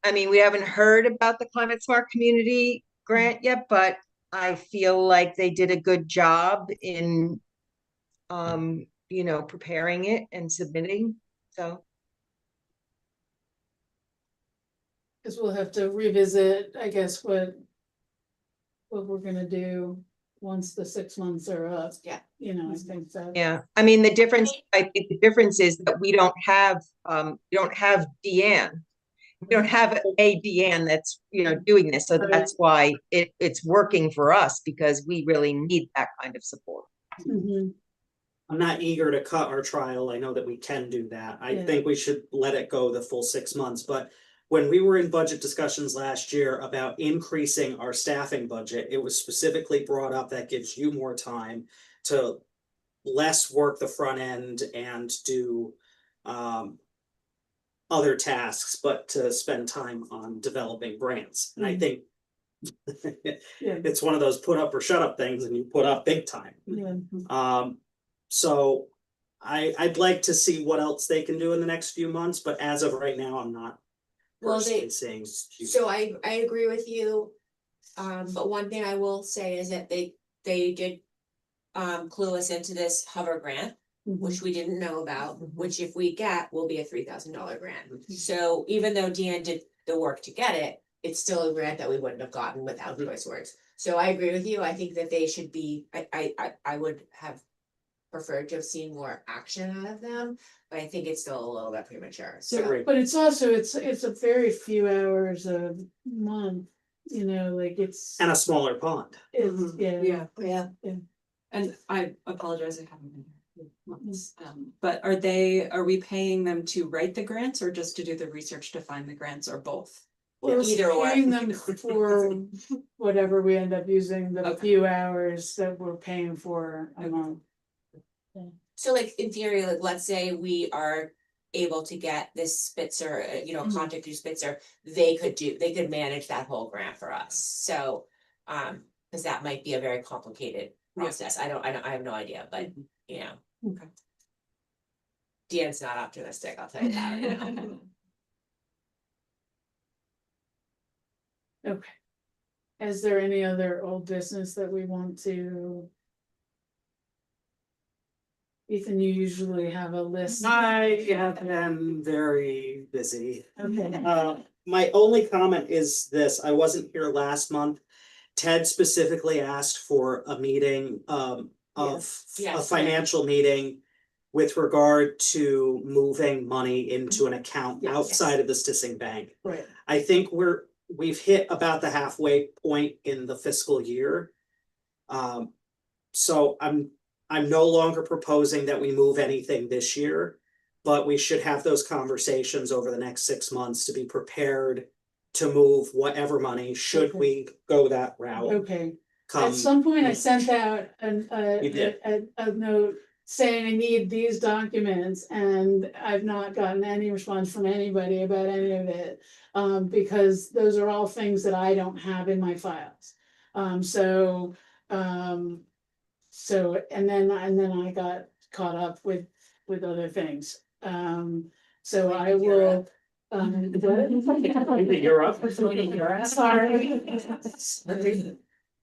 I mean, we haven't heard about the Climate Smart Community grant yet, but I feel like they did a good job in, preparing it and submitting. So. Because we'll have to revisit, I guess, what we're gonna do once the 6 months are up. Yeah. I think so. Yeah, I mean, I think the difference is that we don't have Deanne. We don't have a Deanne that's, doing this. So that's why it's working for us, because we really need that kind of support. I'm not eager to cut our trial. I know that we can do that. I Yeah. think we should let it go the full 6 months, but when we were in budget discussions last year about increasing our staffing budget, it was specifically brought up that gives you more time to less work the front end and do other tasks, but to spend time on developing grants. And I think it's one of those put up or shut up things, and you put up big time. So I'd like to see what else they can do in the next few months, but as of right now, I'm not personally saying. So I agree with you. But one thing I will say is that they did clue us into this hover grant, which we didn't know about, which if we get will be a $3,000 grant. So even though Deanne did the work to get it, it's still a grant that we wouldn't have gotten without Choice Words. So I agree with you. I think that they should be, I would have preferred to have seen more action out of them, but I think it's still a little bit premature. So, But it's also, it's a very few hours a month, like it's. And a smaller pond. It's, yeah. Yeah. And I apologize, I haven't been here for months. But are we paying them to write the grants or just to do the research to find the grants, or both? We're either or. paying them for whatever we end up using, the few hours that we're paying for a month. so like in theory, like let's say we are able to get this Spitzer, contact through Spitzer, they could manage that whole grant for us. So, because that might be a very complicated process. I have no idea, but Okay. Deanne's not optimistic, I'll tell you that. Okay. Is there any other old business that we want to? Ethan, you usually have a list. I have been very busy. Okay. My only comment is this: I wasn't here last month. Ted specifically asked for a meeting of a financial meeting with regard to moving money into an account outside of the Stissing Bank. Right. I think we've hit about the halfway point in the fiscal year. So I'm no longer proposing that we move anything this year, but we should have those conversations over the next 6 months to be prepared to move whatever money, should we go that route. Okay. At some point I sent out a note saying I need these documents, and I've not gotten any response from anybody about any of it. Because those are all things that I don't have in my files. So, and then I got caught up with other things. So I will. You're up. Sorry.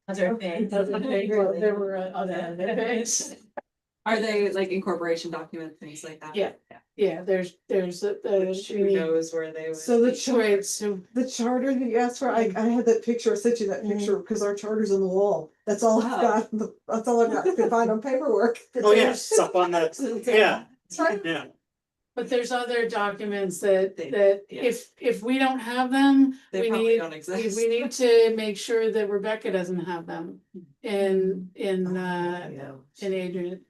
Other things. There were other things. Are they like incorporation documents, things like that? Yeah. Yeah, there's, Who knows where they would. So the Right, so the charter that you asked for, I had that picture, I sent you that picture, because our charter's on the wall. That's all I've got, that's all I've got to find on paperwork. Oh, yeah, it's up on that, yeah, yeah. but there's other documents that Yeah. if we don't have them, They we probably need, don't exist. we need to make sure that Rebecca doesn't have them in Adrian.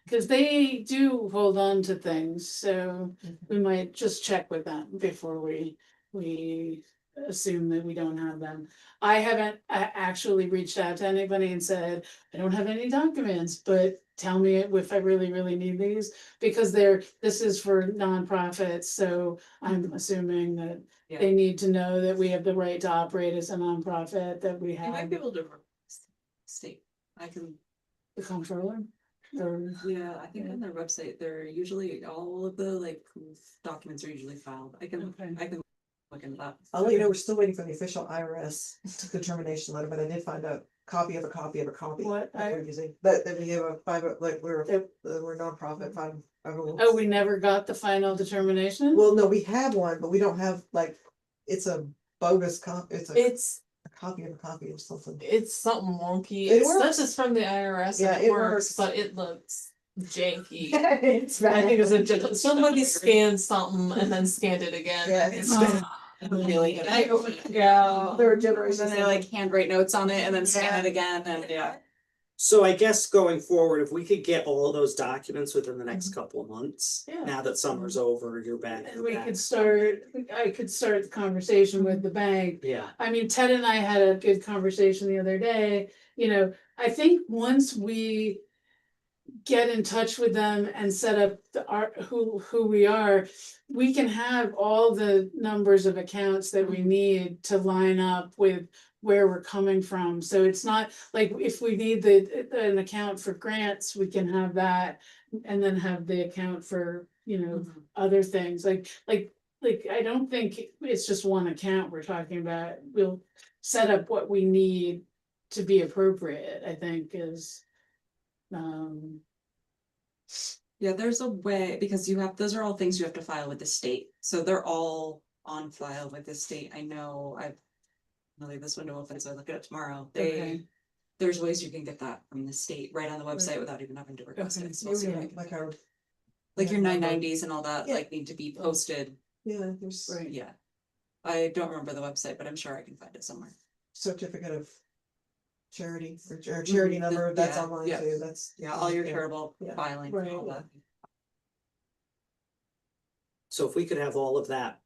Cause they do hold on to things, so we might just check with them before we assume that we don't have them. I haven't actually reached out to anybody and said, I don't have any documents, but tell me if I really, really need these. Because this is for nonprofits, so I'm assuming that Yeah. they need to know that we have the right to operate as a nonprofit, that we You might have be able to. State, I can, the comptroller. Or, yeah, I think on their website, they're usually, all of the like documents are usually filed. I can look into that. I'll let you know, we're still waiting for the official IRS determination letter, but I did find a copy of a copy of a copy. What? that we're using, that we have a private, like, we're nonprofit, fine. oh, we never got the final determination? Well, no, we have one, but we don't have, like, it's a bogus copy, it's a copy of a copy or something. It's something wonky. It It's works. This is from the IRS Yeah, and it it works, works. but it looks janky. It's I think it was bad. somebody scanned something and then scanned it again. Yeah, and it's it's- Really good. Yeah. There are And generations. then they like handwrite notes on it and then scan it again and yeah. So I guess going forward, if we could get all of those documents within the next couple of months, Yeah. now that summer's over, you're back. And you're we back. could start, I could start the conversation with the bank. Yeah, I mean, Ted and I had a good conversation the other day, I think once we get in touch with them and set up who we are, we can have all the numbers of accounts that we need to line up with where we're coming from. So it's not like if we need an account for grants, we can have that and then have the account for, other things like I don't think it's just one account we're talking about. We'll set up what we need to be appropriate, I think is. Yeah, there's a way, because those are all things you have to file with the state, so they're all on file with the state. I know I'll leave this window open, so I look at it tomorrow. Okay. There's ways you can get that from the state right on the website without even having to request Okay. it. So I'll see what I can- Like our, Like your yeah, 990s and all that, Yeah. like need to be posted, yeah, there's Right. yeah. I don't remember the website, but I'm sure I can find it somewhere. certificate of charity, or charity number, that's Yeah, online yeah. too, that's. Yeah, all your charitable Yeah. filing, Right. all that. so if we could have all of that.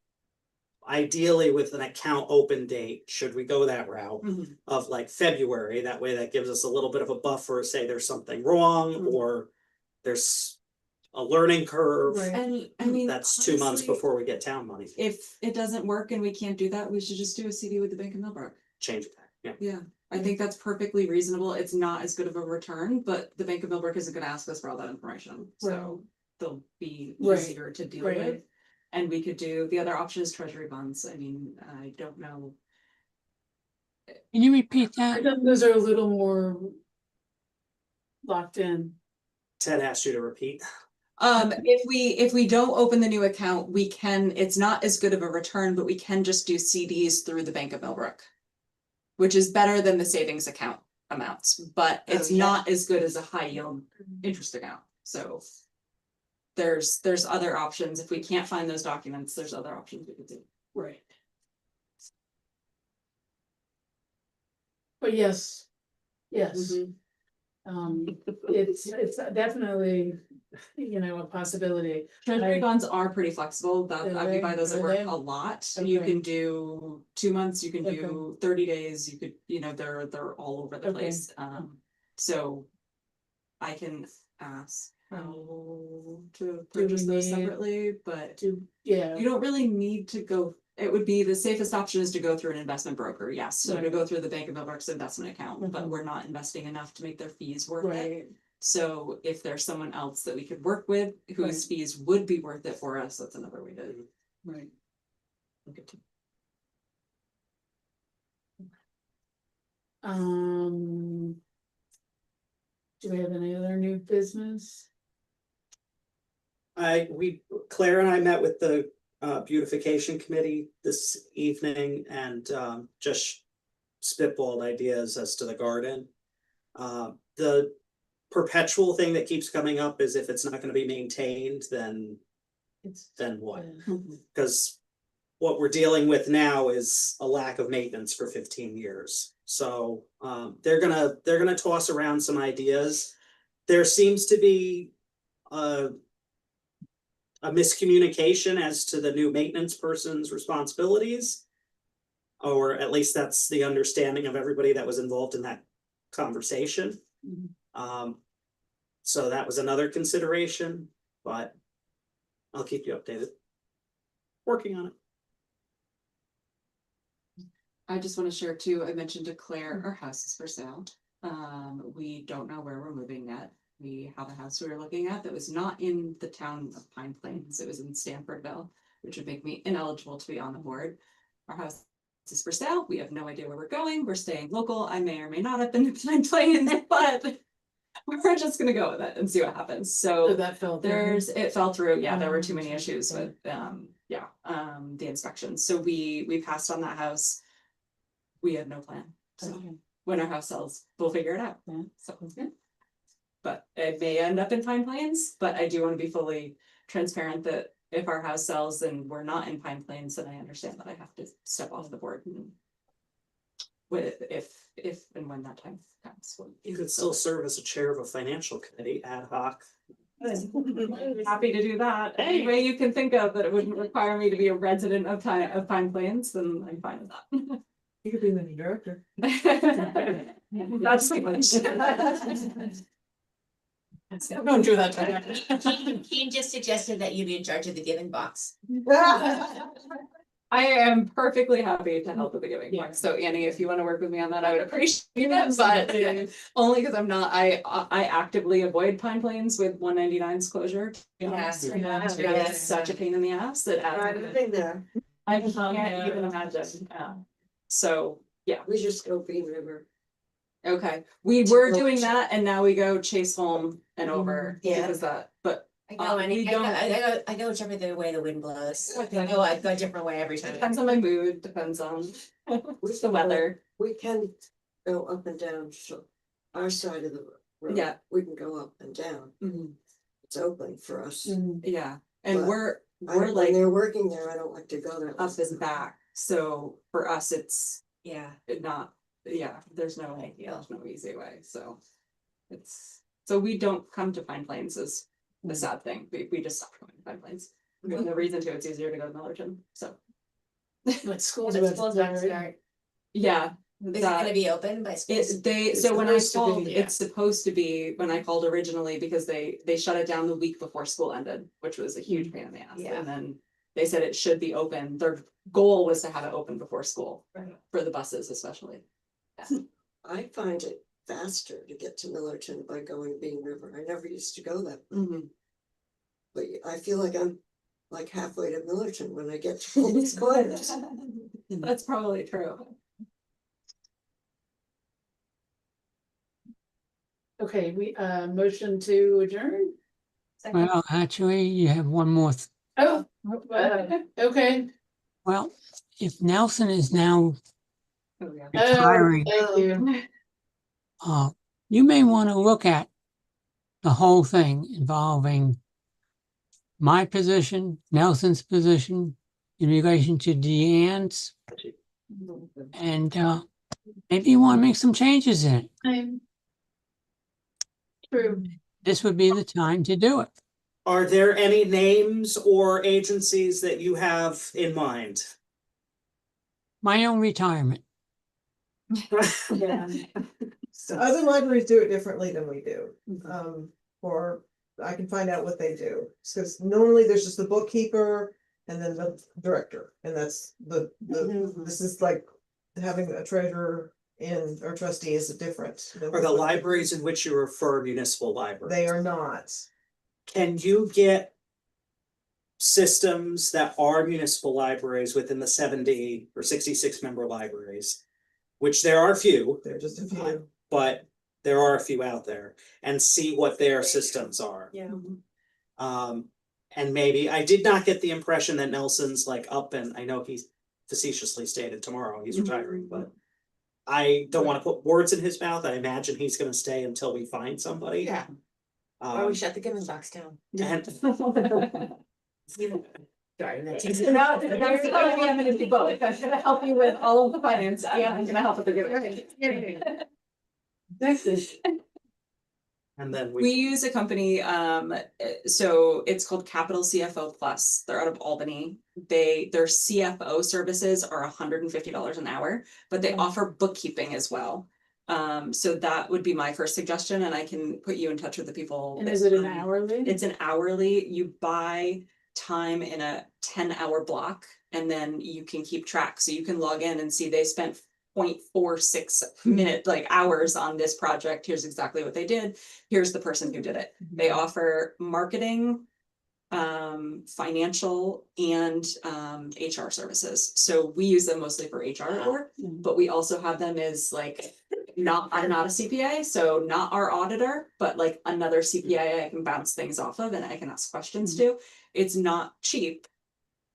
Ideally with an account open date, should we go that route Mhm. of like February, that way that gives us a little bit of a buffer, say there's something wrong Mhm. or. There's a learning curve, Right. And I mean. that's 2 months honestly, before we get town money, If it doesn't work and we can't do that, we should just do a CD with the Bank of Millbrook. change it back, yeah. Yeah, I think that's perfectly reasonable. It's not as good of a return, but the Bank of Millbrook isn't gonna ask us for all that information, so they'll be Right. easier to deal Right. with. And we could do, the other option is treasury bonds. I mean, I don't know. Can you repeat I that? think those are a little more locked in. Ted asked you to repeat. If we don't open the new account, we can, it's not as good of a return, but we can just do CDs through the Bank of Millbrook. Which is better than the savings account amounts, but it's yeah. not as good as a high yield interest account, so. There's other options. If we can't find those documents, there's other options we could do. Right. But yes, Mm-hmm. it's definitely, a possibility. Treasury I- bonds are pretty flexible, Are that they? buy those at Are work they? a lot, you Okay. can do 2 months, you can do Okay. 30 days, you could, they're all over the Okay. place, so. I can ask how to Do purchase we those need- separately, but Yeah. you don't really need to go, it would be the safest option is to go through an investment broker, yes, so to Right. go through the Bank of Millbrook's investment account, but Mhm. we're not investing enough to make their fees worth it. Right. So if there's someone else that we could work with whose Right. fees would be worth it for us, that's another way to Right. look at it. Do we have any other new business? Claire and I met with the beautification committee this evening and just spitballed ideas as to the garden. The perpetual thing that keeps coming up is if it's not gonna be maintained, then what? Because what we're dealing with now is a lack of maintenance for 15 years. So they're gonna toss around some ideas. There seems to be a miscommunication as to the new maintenance person's responsibilities. Or at least that's the understanding of everybody that was involved in that conversation. So that was another consideration, but I'll keep you updated. Working on it. I just wanna share too, I mentioned to Claire, our house is for sale. We don't know where we're moving yet. We have a house we were looking at that was not in the town of Pine Plains, it was in Stanfordville, which would make me ineligible to be on the board. Our house is for sale, we have no idea where we're going, we're staying local, I may or may not have been to Pine Plains, but we're just gonna go with it and see what happens, So so that fell through. it fell through, yeah, there were too many Oh, issues okay. with, the inspection, so we passed on that house. We had no plan, so Okay. when our house sells, we'll figure it out, Yeah. so. But it may end up in Pine Plains, but I do wanna be fully transparent that if our house sells and we're not in Pine Plains, then I understand that I have to step off the board and. With if and when that time comes. You could still serve as a chair of a financial committee ad hoc. Happy to do that, any way you can think of that it wouldn't require me to be a resident of Pine Plains, then I'm fine with that. You could be the new director. That's too much. Don't do that to He just suggested that you be in charge of the giving box. I am perfectly happy to help with the giving Yeah. box, so Annie, if you wanna work with me on that, I would appreciate it, but only because I'm not, I actively avoid Pine Plains with 199's closure. to be honest. Yeah. It's such a pain in the ass that there. I can't even imagine, so, yeah. We just go Bean River. Okay, we were doing that and now we go Chase and over, Yeah. because that, but I go we don't- I go whichever way the wind blows. I go a different way every time. depends on my mood, depends on the weather. We can go up and down, so our side of the road. Yeah. We can go up and down. Mhm. It's open for us. Yeah, and But we're When like they're working there, I don't like to go there. up and back, so for us, it's Yeah. not, yeah, there's no easy way, so. So we don't come to Pine Plains is the sad thing, we just stopped going to Pine Plains. There's no reason to, it's easier to go to Millerton, so, But school's But about school's to about to start. start. yeah. Is it that- gonna be open by school? It's So when I supposed to called, be, yeah. it's supposed to be, when I called originally, because they shut it down the week before school ended, which was a huge pain in the ass, Yeah. and then. They said it should be open, their goal was to have it open before school, Right. for the buses especially. I find it faster to get to Millerton by going Bean River. I never used to go that, Mhm. but I feel like I'm like halfway to Millerton when I get to Fulton Squares. That's probably true. Okay, we, motion to adjourn? Well, actually, you have one more. Oh, okay. Well, if Nelson is now Oh, yeah. retiring, Thank you. you may want to look at the whole thing involving my position, Nelson's position in relation to Deanne's, and maybe you want to make some changes in it. True. This would be the time to do it. Are there any names or agencies that you have in mind? My own retirement. Yeah. Other libraries do it differently than we do. For I can find out what they do, because normally there's just the bookkeeper and then the director, and that's this is like having a treasurer in or trustee is different. than Are the what- libraries in which you refer municipal libraries? They are not. Can you get systems that are municipal libraries within the 70 or 66 member libraries? Which there are a few, They're just a few. but there are a few out there, and see what their systems are. Yeah. And maybe, I did not get the impression that Nelson's like up, and I know he's facetiously stated tomorrow he's retiring, but. I don't wanna put words in his mouth, I imagine he's gonna stay until we find somebody. Yeah. Or we Um, shut the Gibbons box down. and Sorry, that's. No, that's how I'm gonna do both. I'm gonna help you with all of the finance and I'm gonna help with the giving. and then We use a company, so it's called Capital CFO Plus. They're out of Albany. Their CFO services are $150 an hour, but they offer bookkeeping as well. So that would be my first suggestion, and I can put you in touch with the people. And that, is it an um, hourly? It's an hourly, you buy time in a 10-hour block, and then you can keep track, so you can log in and see they spent 0.46 minute, like hours on this project, here's exactly what they did, here's the person who did it. They offer marketing, financial and HR services, so we use them mostly for HR work, but we also have them as like, I'm not a CPA, so not our auditor, but like another CPA I can bounce things off of and I can ask questions to. It's not cheap,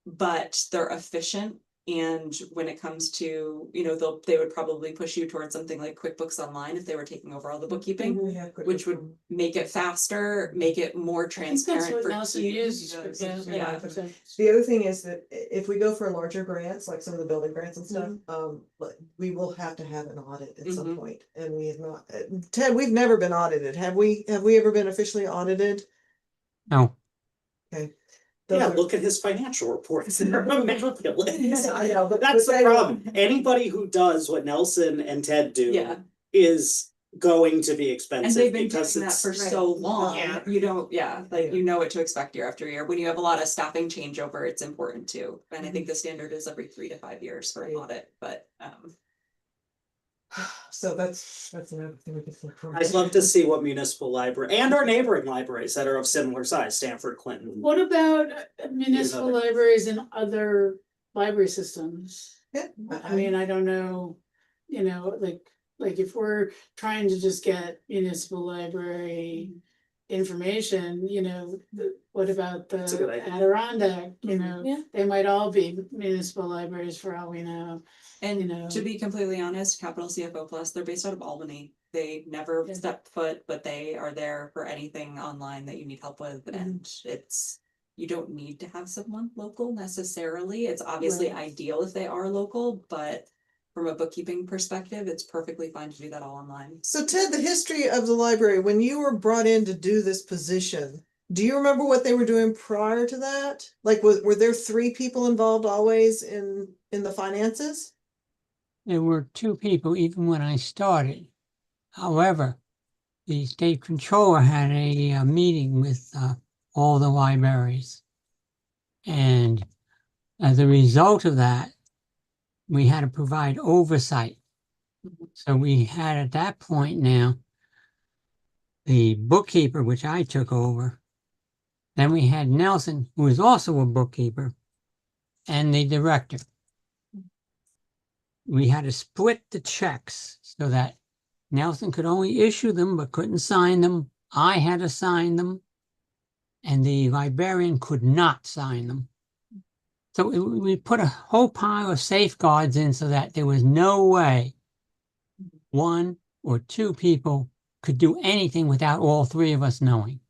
but they're efficient. And when it comes to, they would probably push you towards something like QuickBooks Online if they were taking over all the bookkeeping, We have quick which would referral. make it faster, make it more I think transparent that's what for Nelson students. uses. Yeah. The other thing is that if we go for larger grants, like some of the building grants and stuff, but we will have to have an audit at some point, and we have not, Ted, we've never been audited, have we ever been officially audited? No, Okay. Yeah, Those are- look at his financial reports, they're immaculate. I know, but That's the they- problem, anybody who does what Nelson and Ted do. Yeah. Is going to be And expensive they've been doing because that it's. for so long, Yeah. you don't, like, Yeah. you know what to expect year after year. When you have a lot of staffing changeover, it's important too. And I think the standard is every 3 to 5 years for an Right. audit, but So that's another thing we could look for. I'd love to see what municipal library and our neighboring libraries that are of similar size, Stanford, Clinton. What about municipal libraries and other library systems? Yeah, I mean, I don't know, like if we're trying to just get municipal library information, what about That's a good the idea. Adirondack, Yeah. they might all be municipal libraries for all we know. and to be completely honest, Capital CFO Plus, they're based out of Albany. They never Yeah. step foot, but they are there for anything online that you need help with, and you don't need to have someone local necessarily. It's obviously Right. ideal if they are local, but from a bookkeeping perspective, it's perfectly fine to do that all online. So Ted, the history of the library, when you were brought in to do this position, do you remember what they were doing prior to that? Like, were there 3 people involved always in the finances? there were 2 people even when I started. However, the state controller had a meeting with all the libraries. And as a result of that, we had to provide oversight. So we had at that point now the bookkeeper, which I took over. Then we had Nelson, who was also a bookkeeper, and the director. We had to split the checks so that Nelson could only issue them but couldn't sign them. I had to sign them, and the librarian could not sign them. So we put a whole pile of safeguards in so that there was no way 1 or 2 people could do anything without all 3 of us knowing.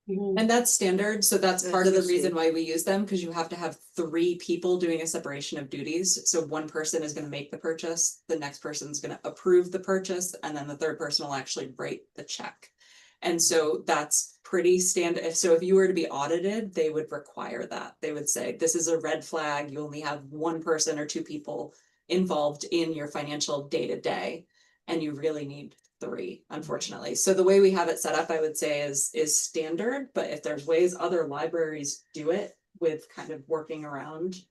And that's standard, so that's That's part of the interesting. reason why we use them, because you have to have 3 people doing a separation of duties. So one person is gonna make the purchase, the next person's gonna approve the purchase, and then the third person will actually write the check. And so that's pretty standard. So if you were to be audited, they would require that. They would say, this is a red flag, you only have 1 person or 2 people involved in your financial day-to-day, and you really need 3, unfortunately. So the way we have it set up, I would say is standard, but if there's ways other libraries do it with kind of working around,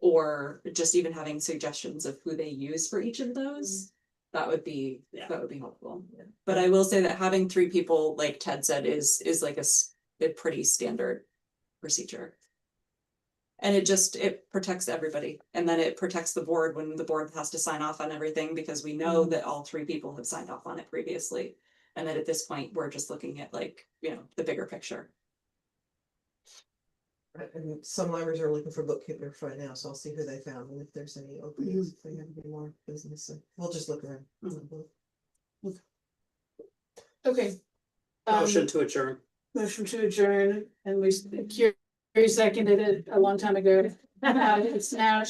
or just even having suggestions of who they use for each of those, that would be helpful. But I will say that having 3 people, like Ted said, is like a pretty standard procedure. And it protects everybody, and then it protects the board when the board has to sign off on everything, because we know that all 3 people have signed off on it previously. And that at this point, we're just looking at like, the bigger picture. Right, and some libraries are looking for bookkeepers right now, so I'll see who they found and if there's any openings, if they have any more business, so we'll just look around. Okay. Motion to adjourn. Motion to adjourn, and Carrie seconded it a long time ago. It's now.